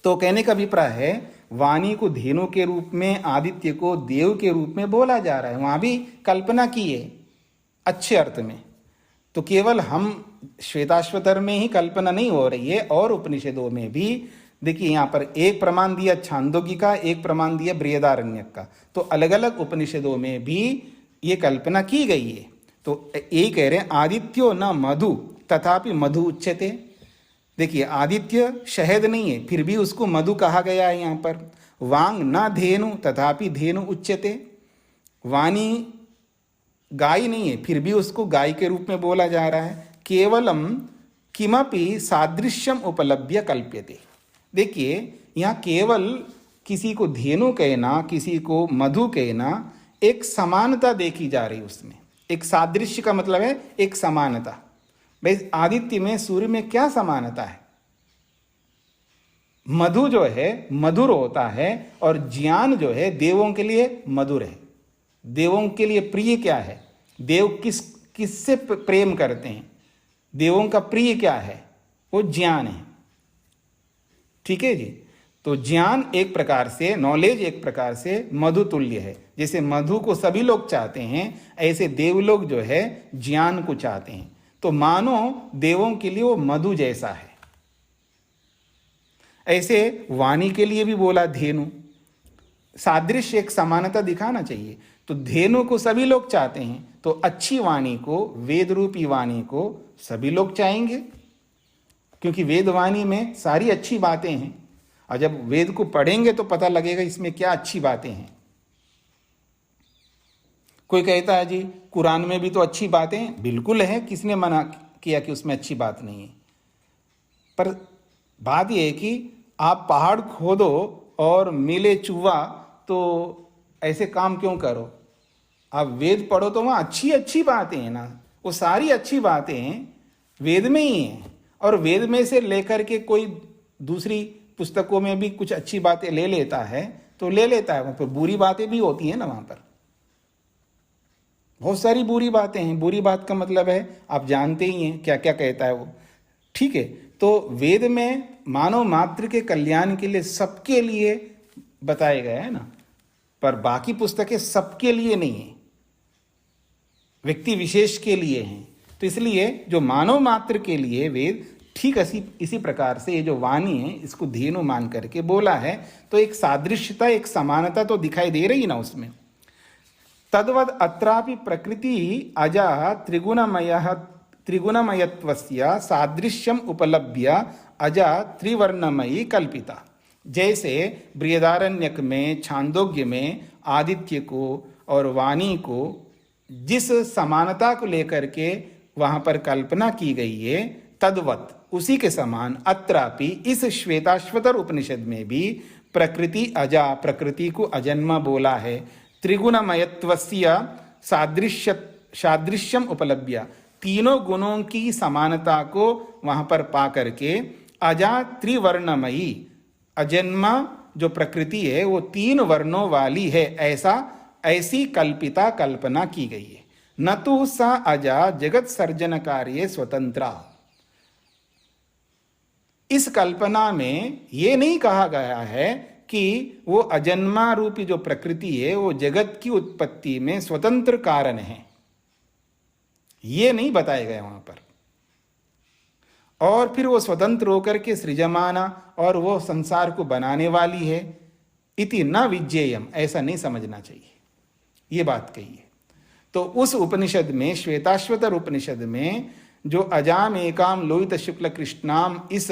तो कहने का अभिप्राय है वाणी को धेनु के रूप में, आदित्य को देव के रूप में बोला जा रहा है। वहां भी कल्पना की है अच्छे अर्थ में। तो केवल हम श्वेताश्वतर में ही कल्पना नहीं हो रही है, और उपनिषदों में भी देखिए, यहां पर एक प्रमाण दिया छांदोग्य का, एक प्रमाण दिया बृहदारण्यक का। तो अलग अलग उपनिषदों में भी ये कल्पना की गई है। तो यही कह रहे हैं आदित्यो न मधु तथापि मधु उच्यते। देखिए, आदित्य शहद नहीं है, फिर भी उसको मधु कहा गया है यहाँ पर। वांग न धेनु तथापि धेनु उच्यते। वाणी गाय नहीं है, फिर भी उसको गाय के रूप में बोला जा रहा है। केवलम किमपि सादृश्यम उपलभ्य कल्प्यते। देखिए, यहाँ केवल किसी को धेनु कहना, किसी को मधु कहना, एक समानता देखी जा रही उसमें। एक सादृश्य का मतलब है एक समानता। भाई, आदित्य में, सूर्य में क्या समानता है? मधु जो है मधुर होता है, और ज्ञान जो है देवों के लिए मधुर है। देवों के लिए प्रिय क्या है? देव किससे प्रेम करते हैं? देवों का प्रिय क्या है? वो ज्ञान है। ठीक है जी। तो ज्ञान एक प्रकार से, नॉलेज एक प्रकार से मधु तुल्य है। जैसे मधु को सभी लोग चाहते हैं, ऐसे देवलोग जो है ज्ञान को चाहते हैं। तो मानो देवों के लिए वो मधु जैसा है। ऐसे वाणी के लिए भी बोला धेनु। सादृश्य, एक समानता दिखाना चाहिए। तो धेनु को सभी लोग चाहते हैं, तो अच्छी वाणी को, वेद रूपी वाणी को सभी लोग चाहेंगे, क्योंकि वेद वाणी में सारी अच्छी बातें हैं। और जब वेद को पढ़ेंगे तो पता लगेगा इसमें क्या अच्छी बातें हैं। कोई कहता है जी कुरान में भी तो अच्छी बातें, बिल्कुल है, किसने मना किया कि उसमें अच्छी बात नहीं है? पर बात यह है कि आप पहाड़ खोदो और मिले चूहा, तो ऐसे काम क्यों करो? आप वेद पढ़ो तो वहाँ अच्छी अच्छी बातें हैं ना, वो सारी अच्छी बातें वेद में ही हैं। और वेद में से लेकर के कोई दूसरी पुस्तकों में भी कुछ अच्छी बातें ले लेता है तो ले लेता है, वहाँ पर बुरी बातें भी होती हैं ना। वहाँ पर बहुत सारी बुरी बातें हैं। बुरी बात का मतलब है आप जानते ही हैं क्या क्या कहता है वो। ठीक है। तो वेद में मानव मात्र के कल्याण के लिए, सबके लिए बताया गया है ना, पर बाकी पुस्तकें सबके लिए नहीं है, व्यक्ति विशेष के लिए हैं। तो इसलिए जो मानव मात्र के लिए वेद, ठीक इसी प्रकार से ये जो वाणी है इसको धेनु मान करके बोला है। तो एक सादृश्यता, एक समानता तो दिखाई दे रही ना उसमें। तद्वद अत्रापि प्रकृति अजा त्रिगुणमयत्वस्य सादृश्यम उपलभ्य अजा त्रिवर्णमयी कल्पिता। जैसे बृहदारण्यक में, छांदोग्य में आदित्य को और वाणी को जिस समानता को लेकर के वहां पर कल्पना की गई है, तद्वत उसी के समान अत्रापि इस श्वेताश्वतर उपनिषद में भी प्रकृति अजा, प्रकृति को अजन्मा बोला है। त्रिगुणमयत्वस्य सादृश्यम उपलभ्य, तीनों गुणों की समानता को वहां पर पा करके अजा त्रिवर्णमयी, अजन्मा जो प्रकृति है वो 3 वर्णों वाली है, ऐसी कल्पिता कल्पना की गई है। न तो सा अजा जगत सर्जन कार्य स्वतंत्रा। इस कल्पना में ये नहीं कहा गया है कि वो अजन्मा रूपी जो प्रकृति है वो जगत की उत्पत्ति में स्वतंत्र कारण है, ये नहीं बताया गया वहां पर। और फिर वो स्वतंत्र होकर के सृजमाना और वो संसार को बनाने वाली है, इति न विज्ञेयम, ऐसा नहीं समझना चाहिए, ये बात कही है। तो उस उपनिषद में, श्वेताश्वतर उपनिषद में, जो अजाम एकाम लोहित शुक्ल कृष्णाम इस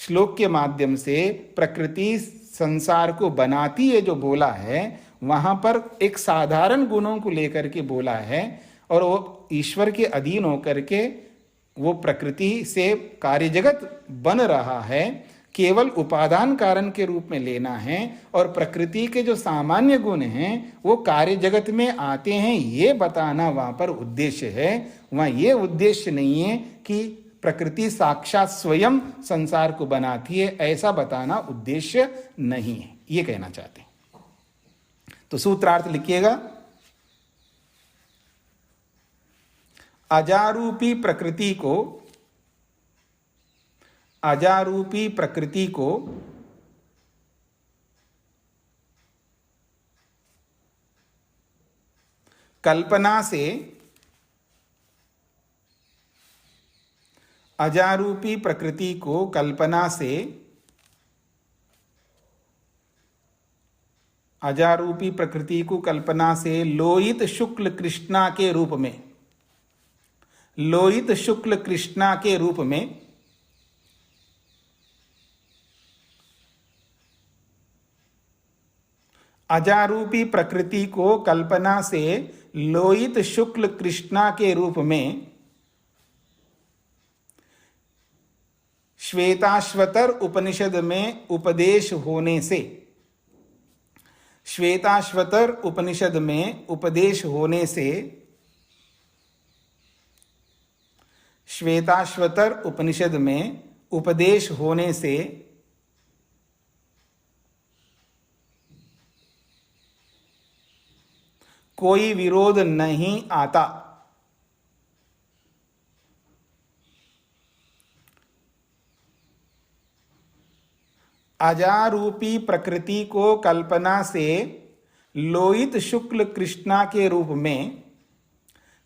श्लोक के माध्यम से प्रकृति संसार को बनाती है जो बोला है, वहां पर एक साधारण गुणों को लेकर के बोला है, और वो ईश्वर के अधीन होकर के वो प्रकृति से कार्य जगत बन रहा है, केवल उपादान कारण के रूप में लेना है, और प्रकृति के जो सामान्य गुण हैं वो कार्य जगत में आते हैं, ये बताना वहां पर उद्देश्य है। वहां ये उद्देश्य नहीं है कि प्रकृति साक्षात स्वयं संसार को बनाती है, ऐसा बताना उद्देश्य नहीं है, ये कहना चाहते हैं। तो सूत्रार्थ लिखिएगा, अजारूपी प्रकृति को, अजारूपी प्रकृति को कल्पना से, अजारूपी प्रकृति को कल्पना से, अजारूपी प्रकृति को कल्पना से लोहित शुक्ल कृष्णा के रूप में, लोहित शुक्ल कृष्णा के रूप में अजारूपी प्रकृति को कल्पना से लोहित शुक्ल कृष्णा के रूप में श्वेताश्वतर उपनिषद में उपदेश होने से, श्वेताश्वतर उपनिषद में उपदेश होने से, श्वेताश्वतर उपनिषद में उपदेश होने से कोई विरोध नहीं आता। अजारूपी प्रकृति को कल्पना से लोहित शुक्ल कृष्णा के रूप में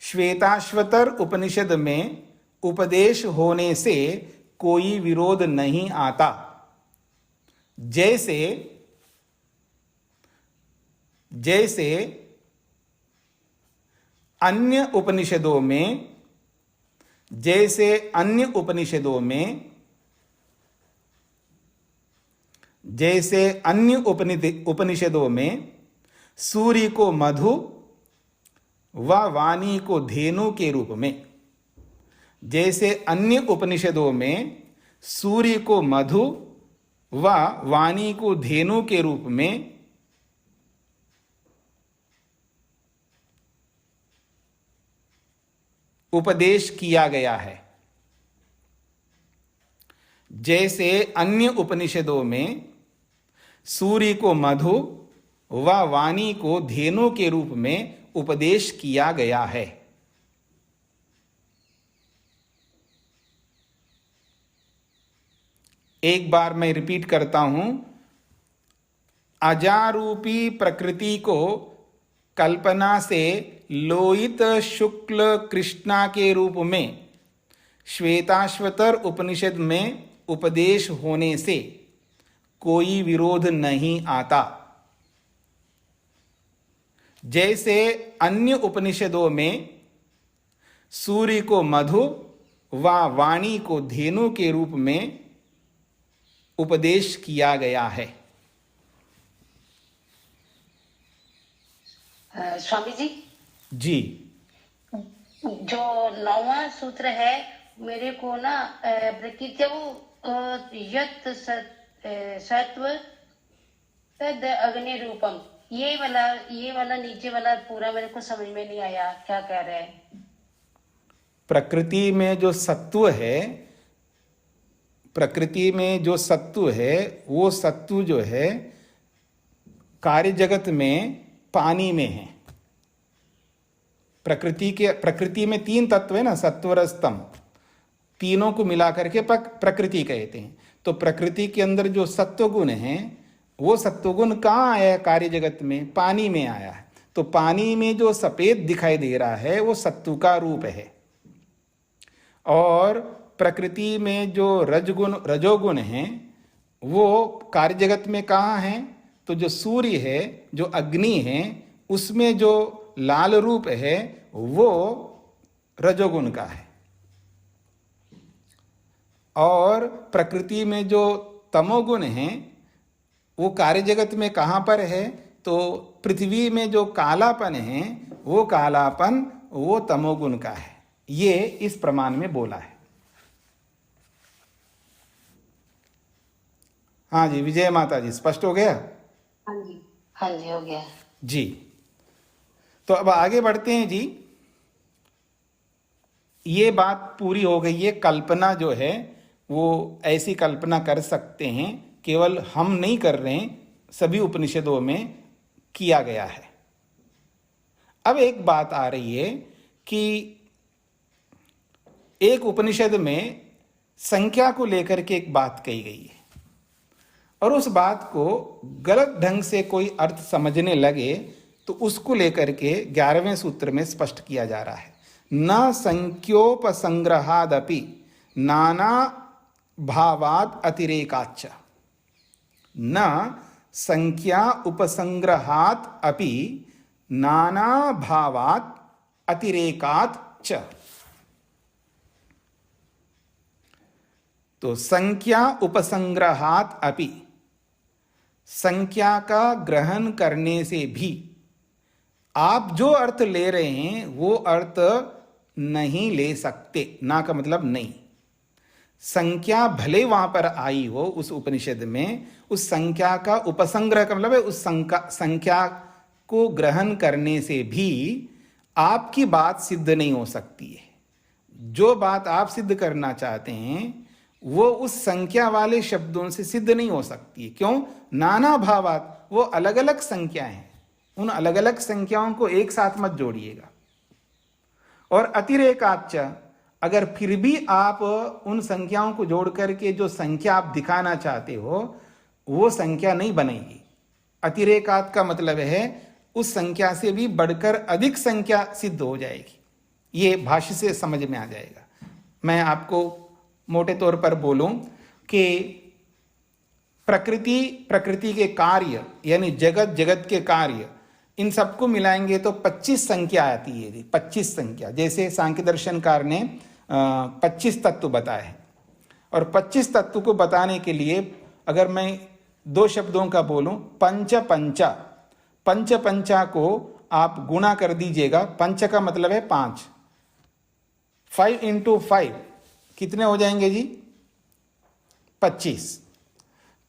श्वेताश्वतर उपनिषद में उपदेश होने से कोई विरोध नहीं आता। जैसे जैसे अन्य उपनिषदों में, जैसे अन्य उपनिषदों में, जैसे अन्य उपनिषदों में सूर्य को मधु व वाणी को धेनु के रूप में, जैसे अन्य उपनिषदों में सूर्य को मधु व वाणी को धेनु के रूप में उपदेश किया गया है, जैसे अन्य उपनिषदों में सूर्य को मधु व वाणी को धेनु के रूप में उपदेश किया गया है। एक बार मैं रिपीट करता हूं, अजारूपी प्रकृति को कल्पना से लोहित शुक्ल कृष्णा के रूप में श्वेताश्वतर उपनिषद में उपदेश होने से कोई विरोध नहीं आता। जैसे अन्य उपनिषदों में सूर्य को मधु व वाणी को धेनु के रूप में उपदेश किया गया है। स्वामी जी जी, जो 9वां सूत्र है, मेरे को ना प्रकृति यत सत्व तद अग्नि रूपम, ये वाला नीचे वाला पूरा मेरे को समझ में नहीं आया, क्या कह रहे हैं? प्रकृति में जो सत्व है, प्रकृति में जो सत्व है, वो सत्व जो है कार्य जगत में पानी में है। प्रकृति में 3 तत्व है ना, सत्व रज तम, तीनों को मिलाकर के प्रकृति कहते हैं। तो प्रकृति के अंदर जो सत्वगुण है, वो सत्वगुण कहाँ आया है? कार्य जगत में, पानी में आया है। तो पानी में जो सफेद दिखाई दे रहा है वो सत्व का रूप है, और प्रकृति में जो रजोगुण हैं वो कार्य जगत में कहाँ हैं? तो जो सूर्य है, जो अग्नि है, उसमें जो लाल रूप है वो रजोगुण का है। और प्रकृति में जो तमोगुण है वो कार्य जगत में कहाँ पर है? तो पृथ्वी में जो कालापन है वो कालापन वो तमोगुण का है। ये इस प्रमाण में बोला है। हाँ जी, विजय माता जी, स्पष्ट हो गया? हाँ जी, हाँ जी, हो गया जी। तो अब आगे बढ़ते हैं जी। ये बात पूरी हो गई है। कल्पना जो है वो ऐसी कल्पना कर सकते हैं, केवल हम नहीं कर रहे हैं, सभी उपनिषदों में किया गया है। अब एक बात आ रही है कि एक उपनिषद में संख्या को लेकर के एक बात कही गई है और उस बात को गलत ढंग से कोई अर्थ समझने लगे तो उसको लेकर के 11वें सूत्र में स्पष्ट किया जा रहा है। न संख्योपसंग्रहादपि नाना भावाद अतिरेकाच्च। न संख्या उपसंग्रहात अपि नाना भावात अतिरेकात् च। तो संख्या उपसंग्रहात अपि, संख्या का ग्रहण करने से भी आप जो अर्थ ले रहे हैं वो अर्थ नहीं ले सकते। ना का मतलब नहीं। संख्या भले वहां पर आई हो उस उपनिषद में, उस संख्या का उपसंग्रह का मतलब है उस संख्या को ग्रहण करने से भी आपकी बात सिद्ध नहीं हो सकती है। जो बात आप सिद्ध करना चाहते हैं वो उस संख्या वाले शब्दों से सिद्ध नहीं हो सकती है। क्यों? नाना भावात, वो अलग अलग संख्याएं हैं। उन अलग अलग संख्याओं को एक साथ मत जोड़िएगा। और अतिरेकाच्च, अगर फिर भी आप उन संख्याओं को जोड़ करके जो संख्या आप दिखाना चाहते हो वो संख्या नहीं बनेगी। अतिरेकात का मतलब है उस संख्या से भी बढ़कर अधिक संख्या सिद्ध हो जाएगी। ये भाष्य से समझ में आ जाएगा। मैं आपको मोटे तौर पर बोलूं कि प्रकृति के कार्य यानी जगत के कार्य, इन सबको मिलाएंगे तो 25 संख्या आती है। 25 संख्या, जैसे सांख्य दर्शनकार ने 25 तत्व बताए हैं। और 25 तत्व को बताने के लिए अगर मैं दो शब्दों का बोलूं, पंच पंचा, पंच पंचा को आप गुणा कर दीजिएगा। पंच का मतलब है 5, 5 × 5 कितने हो जाएंगे जी? 25।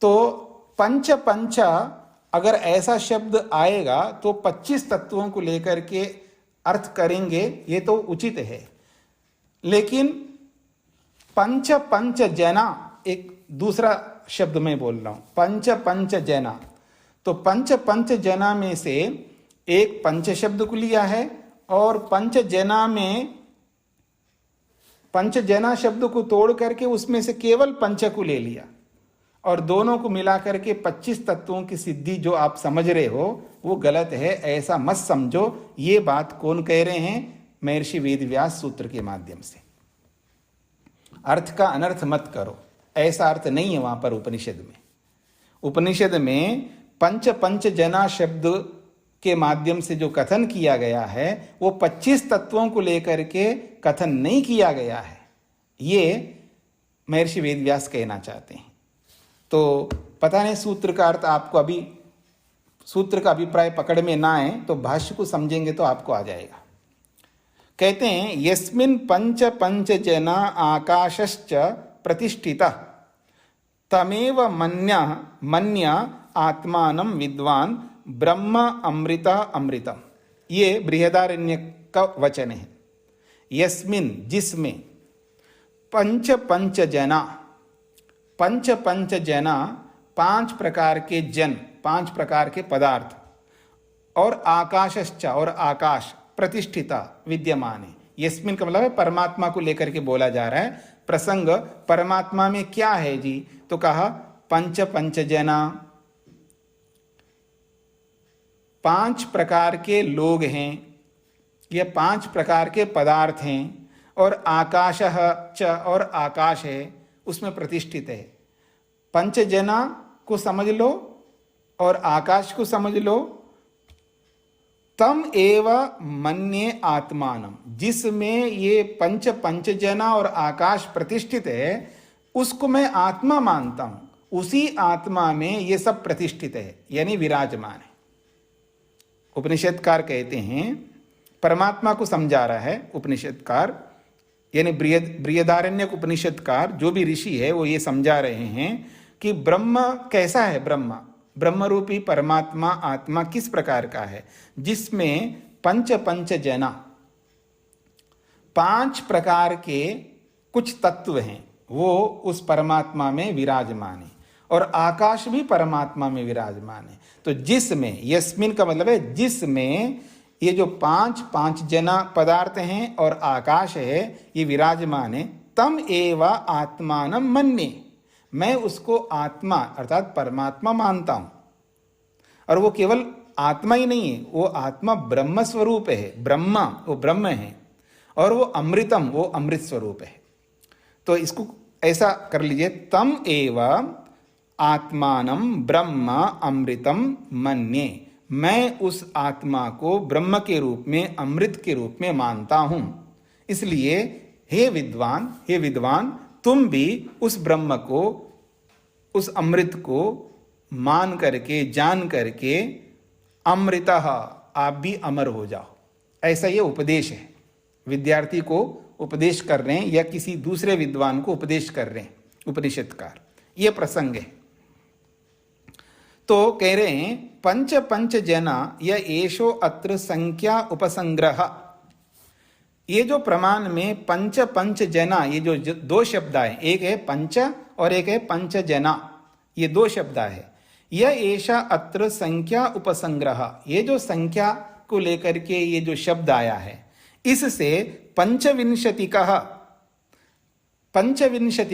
तो पंच पंचा अगर ऐसा शब्द आएगा तो 25 तत्वों को लेकर के अर्थ करेंगे, ये तो उचित है। लेकिन पंच पंच जना, एक दूसरा शब्द मैं बोल रहा हूं, पंच पंच जना। तो पंच पंच जना में से एक पंच शब्द को लिया है और पंच जना में पंच जना शब्द को तोड़ करके उसमें से केवल पंच को ले लिया और दोनों को मिला करके 25 तत्वों की सिद्धि जो आप समझ रहे हो वो गलत है, ऐसा मत समझो। ये बात कौन कह रहे हैं? महर्षि वेदव्यास सूत्र के माध्यम से। अर्थ का अनर्थ मत करो, ऐसा अर्थ नहीं है वहां पर उपनिषद में। उपनिषद में पंच पंच जना शब्द के माध्यम से जो कथन किया गया है वो 25 तत्वों को लेकर के कथन नहीं किया गया है, ये महर्षि वेदव्यास कहना चाहते हैं। तो पता नहीं सूत्र का अर्थ आपको अभी, सूत्र का अभिप्राय पकड़ में ना आए तो भाष्य को समझेंगे तो आपको आ जाएगा। कहते हैं यस्मिन् पंच पंच जना आकाशश्च प्रतिष्ठितः तमेव मन्य आत्मानं विद्वान ब्रह्म अमृता अमृतम। ये बृहदारण्यक का वचन है। यस्मिन, जिसमें, पंच पंच जना, पंच पंच जना 5 प्रकार के जन, 5 प्रकार के पदार्थ, और आकाशश्च, और आकाश, प्रतिष्ठिता, विद्यमान है। यस्मिन का मतलब है परमात्मा को लेकर के बोला जा रहा है। प्रसंग परमात्मा में क्या है जी? तो कहा पंच पंच जना, 5 प्रकार के लोग हैं, ये 5 प्रकार के पदार्थ हैं, और आकाशः च, और आकाश है उसमें प्रतिष्ठित है। पंच जना को समझ लो और आकाश को समझ लो, तम एव मन्ये आत्मानम, जिसमें ये पंच जना और आकाश प्रतिष्ठित है, उसको मैं आत्मा मानता हूं। उसी आत्मा में ये सब प्रतिष्ठित है, यानी विराजमान है। उपनिषदकार कहते हैं, परमात्मा को समझा रहा है उपनिषदकार, यानी बृहदारण्यक उपनिषदकार जो भी ऋषि है वो ये समझा रहे हैं कि ब्रह्म कैसा है। ब्रह्म रूपी परमात्मा आत्मा किस प्रकार का है, जिसमें पंच जना, 5 प्रकार के कुछ तत्व हैं, वो उस परमात्मा में विराजमान है। और आकाश भी परमात्मा में विराजमान है। तो जिसमें, यस्मिन का मतलब है जिसमें ये जो 5 जना पदार्थ हैं और आकाश है, ये विराजमान है। तम एवा आत्मानम मन्ये, मैं उसको आत्मा अर्थात परमात्मा मानता हूं। और वो केवल आत्मा ही नहीं है, वो आत्मा ब्रह्म स्वरूप है। ब्रह्मा वो ब्रह्म है, और वो अमृतम वो अमृत स्वरूप है। तो इसको ऐसा कर लीजिए, तम एवा आत्मानम ब्रह्म अमृतम मन्ये, मैं उस आत्मा को ब्रह्म के रूप में, अमृत के रूप में मानता हूं। इसलिए हे विद्वान, तुम भी उस ब्रह्म को, उस अमृत को मान करके, जान करके, अमृतः, आप भी अमर हो जाओ। ऐसा ये उपदेश है, विद्यार्थी को उपदेश कर रहे हैं या किसी दूसरे विद्वान को उपदेश कर रहे हैं उपनिषदकार। ये प्रसंग है। तो कह रहे हैं पंच जना या एशो अत्र संख्या उपसंग्रह। ये जो प्रमाण में पंच जना, ये जो 2 शब्द आए, एक है पंच और एक है पंच जना, ये 2 शब्द है। यह ऐशा अत्र संख्या उपसंग्रह, ये जो संख्या को लेकर के ये जो शब्द आया है, इससे पंचविंशति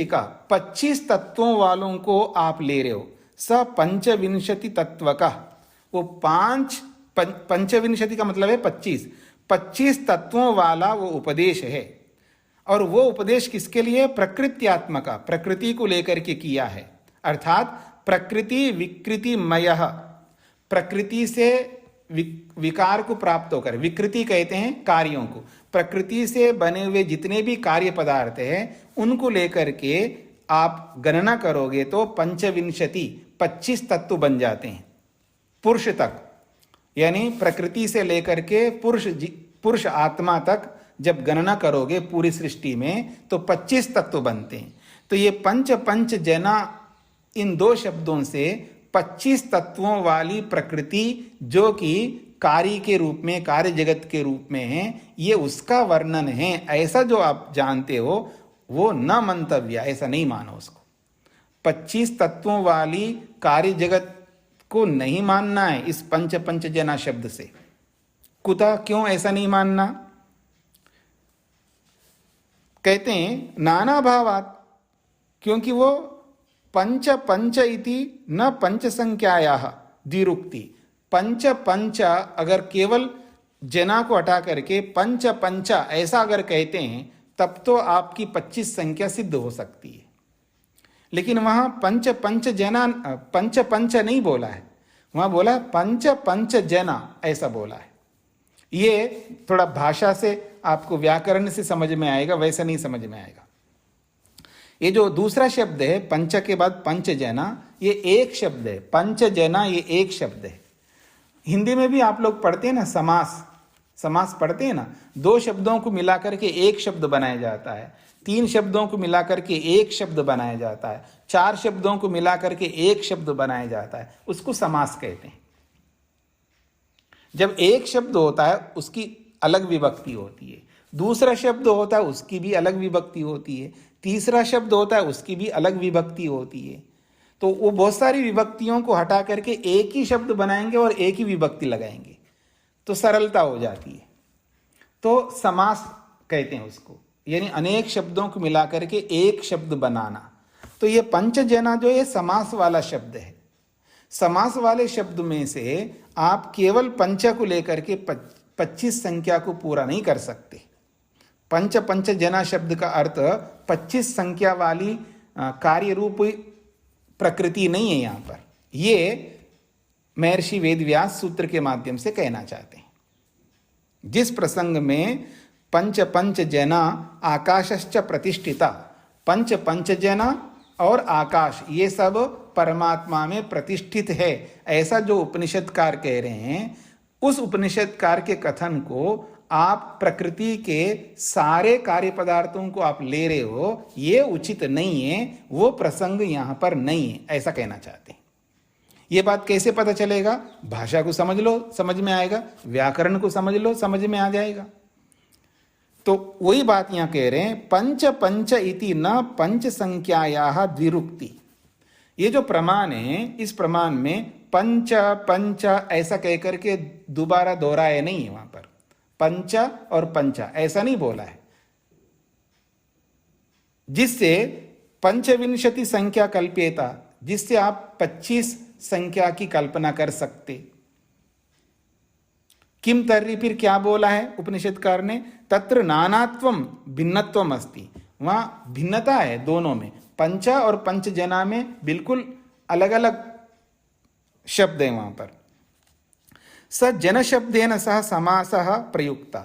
का 25 तत्वों वालों को आप ले रहे हो। स पंचविंशति तत्व का, वो पंचविंशति का मतलब है 25 तत्वों वाला वो उपदेश है। और वो उपदेश किसके लिए? प्रकृत्यात्मक, प्रकृति को लेकर के किया है। अर्थात प्रकृति विकृतिमय, प्रकृति से विकार को प्राप्त होकर, विकृति कहते हैं कार्यों को, प्रकृति से बने हुए जितने भी कार्य पदार्थ हैं उनको लेकर के आप गणना करोगे तो पंचविंशति 25 तत्व बन जाते हैं पुरुष तक। यानी प्रकृति से लेकर के पुरुष आत्मा तक जब गणना करोगे पूरी सृष्टि में तो 25 तत्व बनते हैं। तो ये पंच जना, इन 2 शब्दों से 25 तत्वों वाली प्रकृति जो कि कार्य के रूप में, कार्य जगत के रूप में है, ये उसका वर्णन है। ऐसा जो आप जानते हो वो न मंतव्य, ऐसा नहीं मानो उसको। 25 तत्वों वाली कार्य जगत को नहीं मानना है इस पंच जना शब्द से। कुतः, क्यों ऐसा नहीं मानना? कहते हैं नाना भावात, क्योंकि वो पंच इति न पंच संख्यायाः द्विरुक्ति। पंच अगर केवल जना को हटा करके पंच ऐसा अगर कहते हैं तब तो आपकी 25 संख्या सिद्ध हो सकती है। लेकिन वहां पंच जना, पंच नहीं बोला है, वहां बोला पंच जना, ऐसा बोला है। ये थोड़ा भाषा से आपको व्याकरण से समझ में आएगा, वैसा नहीं समझ में आएगा। ये जो दूसरा शब्द है पंच के बाद पंच जना, ये एक शब्द है। पंच जना ये एक शब्द है। हिंदी में भी आप लोग पढ़ते हैं ना, समास पढ़ते हैं ना, 2 शब्दों को मिलाकर के एक शब्द बनाया जाता है, 3 शब्दों को मिलाकर के एक शब्द बनाया जाता है, 4 शब्दों को मिलाकर के एक शब्द बनाया जाता है, उसको समास कहते हैं। जब एक शब्द होता है उसकी अलग विभक्ति होती है, दूसरा शब्द होता है उसकी भी अलग विभक्ति होती है, तीसरा शब्द होता है उसकी भी अलग विभक्ति होती है। तो वो बहुत सारी विभक्तियों को हटा करके एक ही शब्द बनाएंगे और एक ही विभक्ति लगाएंगे तो सरलता हो जाती है। तो समास कहते हैं उसको, यानी अनेक शब्दों को मिलाकर के एक शब्द बनाना। तो ये पंचजना जो ये समास वाला शब्द है। समास वाले शब्द में से आप केवल पंच को लेकर के 25 संख्या को पूरा नहीं कर सकते। पंच जना शब्द का अर्थ 25 संख्या वाली कार्य रूप प्रकृति नहीं है यहाँ पर। ये महर्षि वेदव्यास सूत्र के माध्यम से कहना चाहते हैं। जिस प्रसंग में पंच पंच जना आकाशश्च प्रतिष्ठिता, पंच पंच जना और आकाश ये सब परमात्मा में प्रतिष्ठित है, ऐसा जो उपनिषदकार कह रहे हैं, उस उपनिषदकार के कथन को आप प्रकृति के सारे कार्य पदार्थों को आप ले रहे हो, ये उचित नहीं है, वो प्रसंग यहाँ पर नहीं है, ऐसा कहना चाहते हैं। ये बात कैसे पता चलेगा? भाषा को समझ लो, समझ में आएगा। व्याकरण को समझ लो, समझ में आ जाएगा। तो वही बात यहाँ कह रहे हैं, पंच पंच इति न पंच संख्यायाः द्विरुक्ति। ये जो प्रमाण है, इस प्रमाण में पंच पंच ऐसा कह करके दोबारा दोहराया नहीं है। वहां पर पंच और पंचा ऐसा नहीं बोला है, जिससे पंचविंशति संख्या कल्प्येता, जिससे आप 25 संख्या की कल्पना कर सकते। किम तर्हि, फिर क्या बोला है उपनिषदकार ने? तत्र नानात्वम भिन्नत्वम अस्ति, वहां भिन्नता है दोनों में। पंचा और पंचजना में बिल्कुल अलग अलग शब्द है वहां पर। स जन शब्देन सह समासः प्रयुक्ता,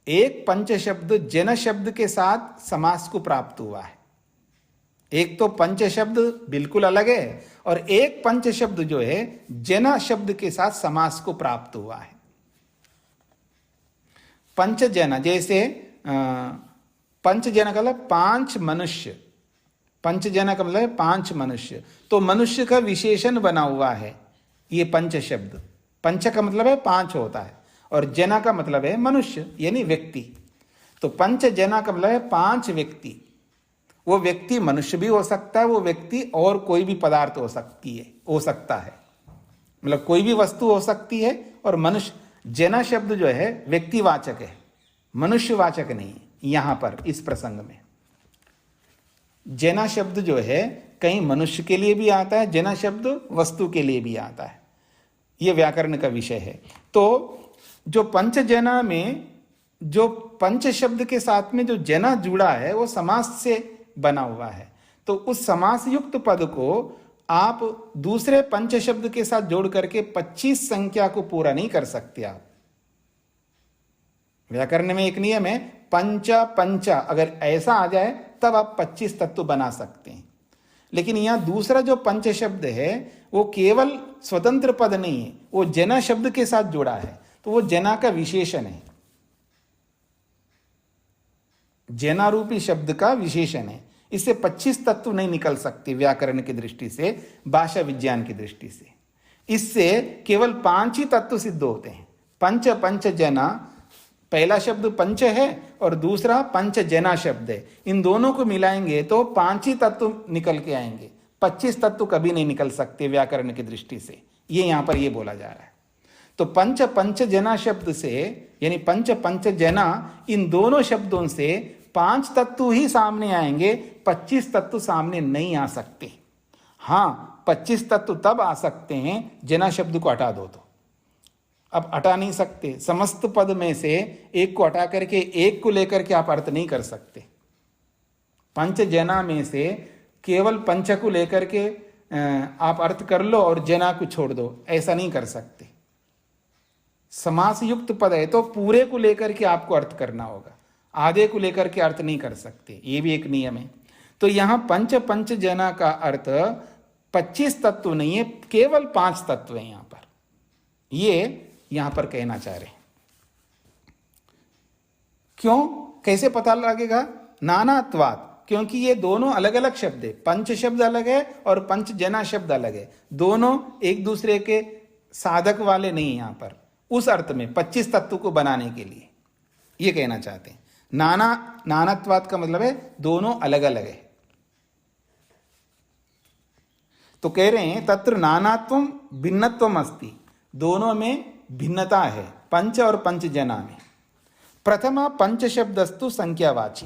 एक पंच शब्द जन शब्द के साथ समास को प्राप्त हुआ है। एक तो पंच शब्द बिल्कुल अलग है और एक पंच शब्द जो है जन शब्द के साथ समास को प्राप्त हुआ है। पंच जन, जैसे पंच जन का मतलब 5 मनुष्य, पंच जन का मतलब 5 मनुष्य, तो मनुष्य का विशेषण बना हुआ है ये पंच शब्द। पंच का मतलब है 5 होता है और जना का मतलब है मनुष्य यानी व्यक्ति। तो पंच जना का मतलब है 5 व्यक्ति। वो व्यक्ति मनुष्य भी हो सकता है, वो व्यक्ति और कोई भी पदार्थ हो सकता है, मतलब कोई भी वस्तु हो सकती है। और मनुष्य, जना शब्द जो है व्यक्तिवाचक है, मनुष्यवाचक नहीं है। यहां पर इस प्रसंग में जना शब्द जो है कहीं मनुष्य के लिए भी आता है, जना शब्द वस्तु के लिए भी आता है। यह व्याकरण का विषय है। तो जो पंच जना में जो पंच शब्द के साथ में जो जना जुड़ा है वो समास से बना हुआ है। तो उस समास युक्त पद को आप दूसरे पंच शब्द के साथ जोड़ करके 25 संख्या को पूरा नहीं कर सकते आप। व्याकरण में एक नियम है, पंच पंच, अगर ऐसा आ जाए तब आप 25 तत्व बना सकते हैं। लेकिन यहां दूसरा जो पंच शब्द है वो केवल स्वतंत्र पद नहीं है, वो जना शब्द के साथ जुड़ा है, तो वो जना का विशेषण है, जना रूपी शब्द का विशेषण है। इससे 25 तत्व नहीं निकल सकते व्याकरण की दृष्टि से, भाषा विज्ञान की दृष्टि से। इससे केवल 5 ही तत्व सिद्ध होते हैं। पंच पंच जना, पहला शब्द पंच है और दूसरा पंच जना शब्द है। इन दोनों को मिलाएंगे तो 5 ही तत्व निकल के आएंगे, 25 तत्व कभी नहीं निकल सकते व्याकरण की दृष्टि से। ये यहां पर ये बोला जा रहा है। तो पंच पंच जना शब्द से, यानी पंच पंच जना, इन दोनों शब्दों से 5 तत्व ही सामने आएंगे, 25 तत्व सामने नहीं आ सकते। हाँ, 25 तत्व तब आ सकते हैं जना शब्द को हटा दो तो। अब हटा नहीं सकते, समस्त पद में से एक को हटा करके एक को लेकर के आप अर्थ नहीं कर सकते। पंच जना में से केवल पंच को लेकर के आप अर्थ कर लो और जना को छोड़ दो, ऐसा नहीं कर सकते। समास युक्त पद है तो पूरे को लेकर के आपको अर्थ करना होगा, आधे को लेकर के अर्थ नहीं कर सकते। ये भी एक नियम है। तो यहां पंच पंच जना का अर्थ 25 तत्व नहीं है, केवल 5 तत्व है यहां पर। ये यहां पर कहना चाह रहे हैं। क्यों, कैसे पता लगेगा? नानात्वात्, क्योंकि ये दोनों अलग अलग शब्द है। पंच शब्द अलग है और पंच जना शब्द अलग है। दोनों एक दूसरे के साधक वाले नहीं यहां पर, उस अर्थ में 25 तत्व को बनाने के लिए ये कहना चाहते हैं। नानात्वात् का मतलब है दोनों अलग अलग है। तो कह रहे हैं तत्र नानात्वम भिन्नत्वम अस्ति, दोनों में भिन्नता है पंच और पंच जना में। प्रथमा पंच शब्दस्तु संख्यावाची,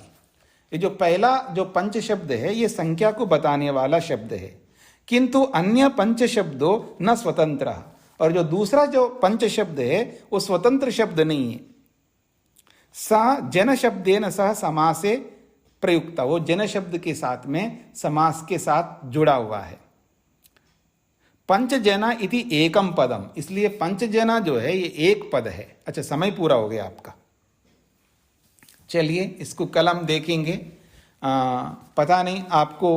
ये जो पहला जो पंच शब्द है ये संख्या को बताने वाला शब्द है। किंतु अन्य पंच शब्दों न स्वतंत्र, और जो दूसरा जो पंच शब्द है वो स्वतंत्र शब्द नहीं है। सा जन शब्देन सह समासे प्रयुक्ता, वो जन शब्द के साथ में समास के साथ जुड़ा हुआ है। पंचजना इति एकम पदम, इसलिए पंचजना जो है ये एक पद है। अच्छा, समय पूरा हो गया आपका। चलिए इसको कल हम देखेंगे। पता नहीं आपको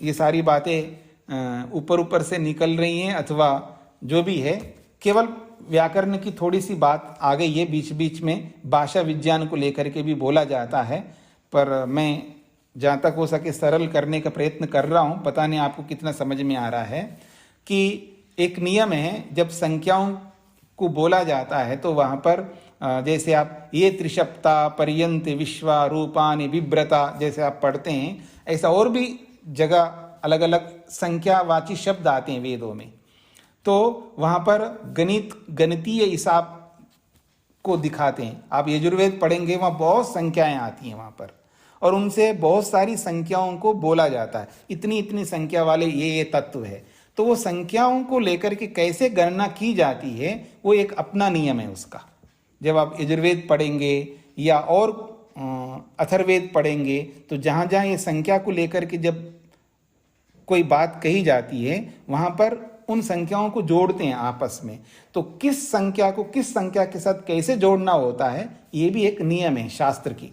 ये सारी बातें ऊपर ऊपर से निकल रही हैं अथवा जो भी है, केवल व्याकरण की थोड़ी सी बात आ गई है। बीच बीच में भाषा विज्ञान को लेकर के भी बोला जाता है, पर मैं जहाँ तक हो सके सरल करने का प्रयत्न कर रहा हूँ। पता नहीं आपको कितना समझ में आ रहा है कि एक नियम है, जब संख्याओं को बोला जाता है तो वहाँ पर जैसे आप ये त्रिशप्ता पर्यंत विश्वा रूपानि बिभ्रता जैसे आप पढ़ते हैं, ऐसा और भी जगह अलग अलग संख्यावाची शब्द आते हैं वेदों में। तो वहाँ पर गणितीय हिसाब को दिखाते हैं। आप यजुर्वेद पढ़ेंगे, वहाँ बहुत संख्याएं आती हैं वहाँ पर, और उनसे बहुत सारी संख्याओं को बोला जाता है। इतनी इतनी संख्या वाले ये तत्व है। तो वो संख्याओं को लेकर के कैसे गणना की जाती है, वो एक अपना नियम है उसका। जब आप यजुर्वेद पढ़ेंगे या और अथर्ववेद पढ़ेंगे, तो जहाँ जहाँ ये संख्या को लेकर के जब कोई बात कही जाती है, वहाँ पर उन संख्याओं को जोड़ते हैं आपस में। तो किस संख्या को किस संख्या के साथ कैसे जोड़ना होता है, ये भी एक नियम है शास्त्र की।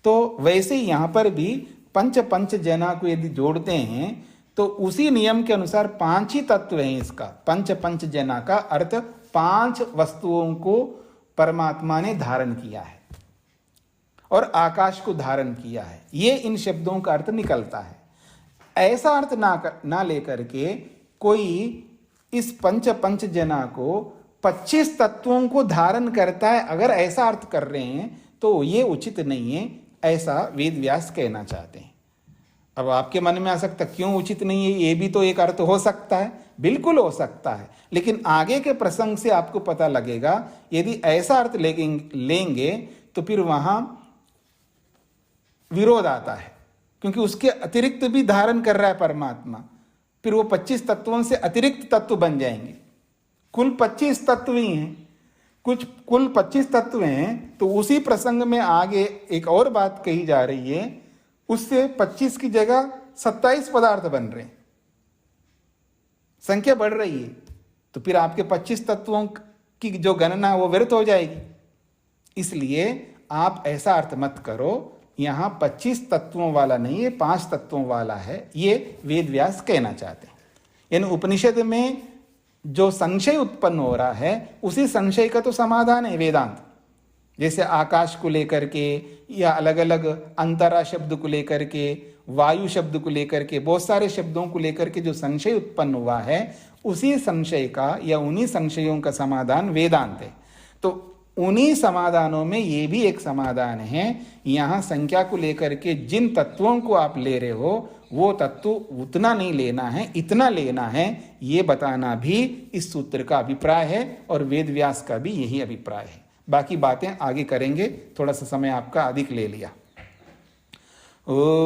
तो वैसे ही यहाँ पर भी पंच जना को यदि जोड़ते हैं तो उसी नियम के अनुसार 5 ही तत्व हैं इसका। पंच जना का अर्थ 5 वस्तुओं को परमात्मा ने धारण किया है और आकाश को धारण किया है, ये इन शब्दों का अर्थ निकलता है। ऐसा अर्थ ना लेकर के कोई इस पंच जना को 25 तत्वों को धारण करता है, अगर ऐसा अर्थ कर रहे हैं तो ये उचित नहीं है, ऐसा वेद व्यास कहना चाहते हैं। अब आपके मन में आ सकता क्यों उचित नहीं है, ये भी तो एक अर्थ हो सकता है। बिल्कुल हो सकता है, लेकिन आगे के प्रसंग से आपको पता लगेगा यदि ऐसा अर्थ लेंगे तो फिर वहां विरोध आता है, क्योंकि उसके अतिरिक्त भी धारण कर रहा है परमात्मा। फिर वो 25 तत्वों से अतिरिक्त तत्व बन जाएंगे। कुल 25 तत्व ही हैं, कुल 25 तत्व हैं। तो उसी प्रसंग में आगे एक और बात कही जा रही है, उससे 25 की जगह 27 पदार्थ बन रहे हैं, संख्या बढ़ रही है। तो फिर आपके 25 तत्वों की जो गणना वो व्यर्थ हो जाएगी। इसलिए आप ऐसा अर्थ मत करो, यहां 25 तत्वों वाला नहीं है, 5 तत्वों वाला है, ये वेद व्यास कहना चाहते हैं। यानी उपनिषद में जो संशय उत्पन्न हो रहा है, उसी संशय का तो समाधान है वेदांत। जैसे आकाश को लेकर के या अलग अलग अंतरा शब्द को लेकर के, वायु शब्द को लेकर के, बहुत सारे शब्दों को लेकर के जो संशय उत्पन्न हुआ है, उसी संशय का या उन्हीं संशयों का समाधान वेदांत है। तो उन्हीं समाधानों में ये भी एक समाधान है। यहाँ संख्या को लेकर के जिन तत्वों को आप ले रहे हो, वो तत्व उतना नहीं लेना है, इतना लेना है, ये बताना भी इस सूत्र का अभिप्राय है और वेद व्यास का भी यही अभिप्राय है। बाकी बातें आगे करेंगे, थोड़ा सा समय आपका अधिक ले लिया। ओम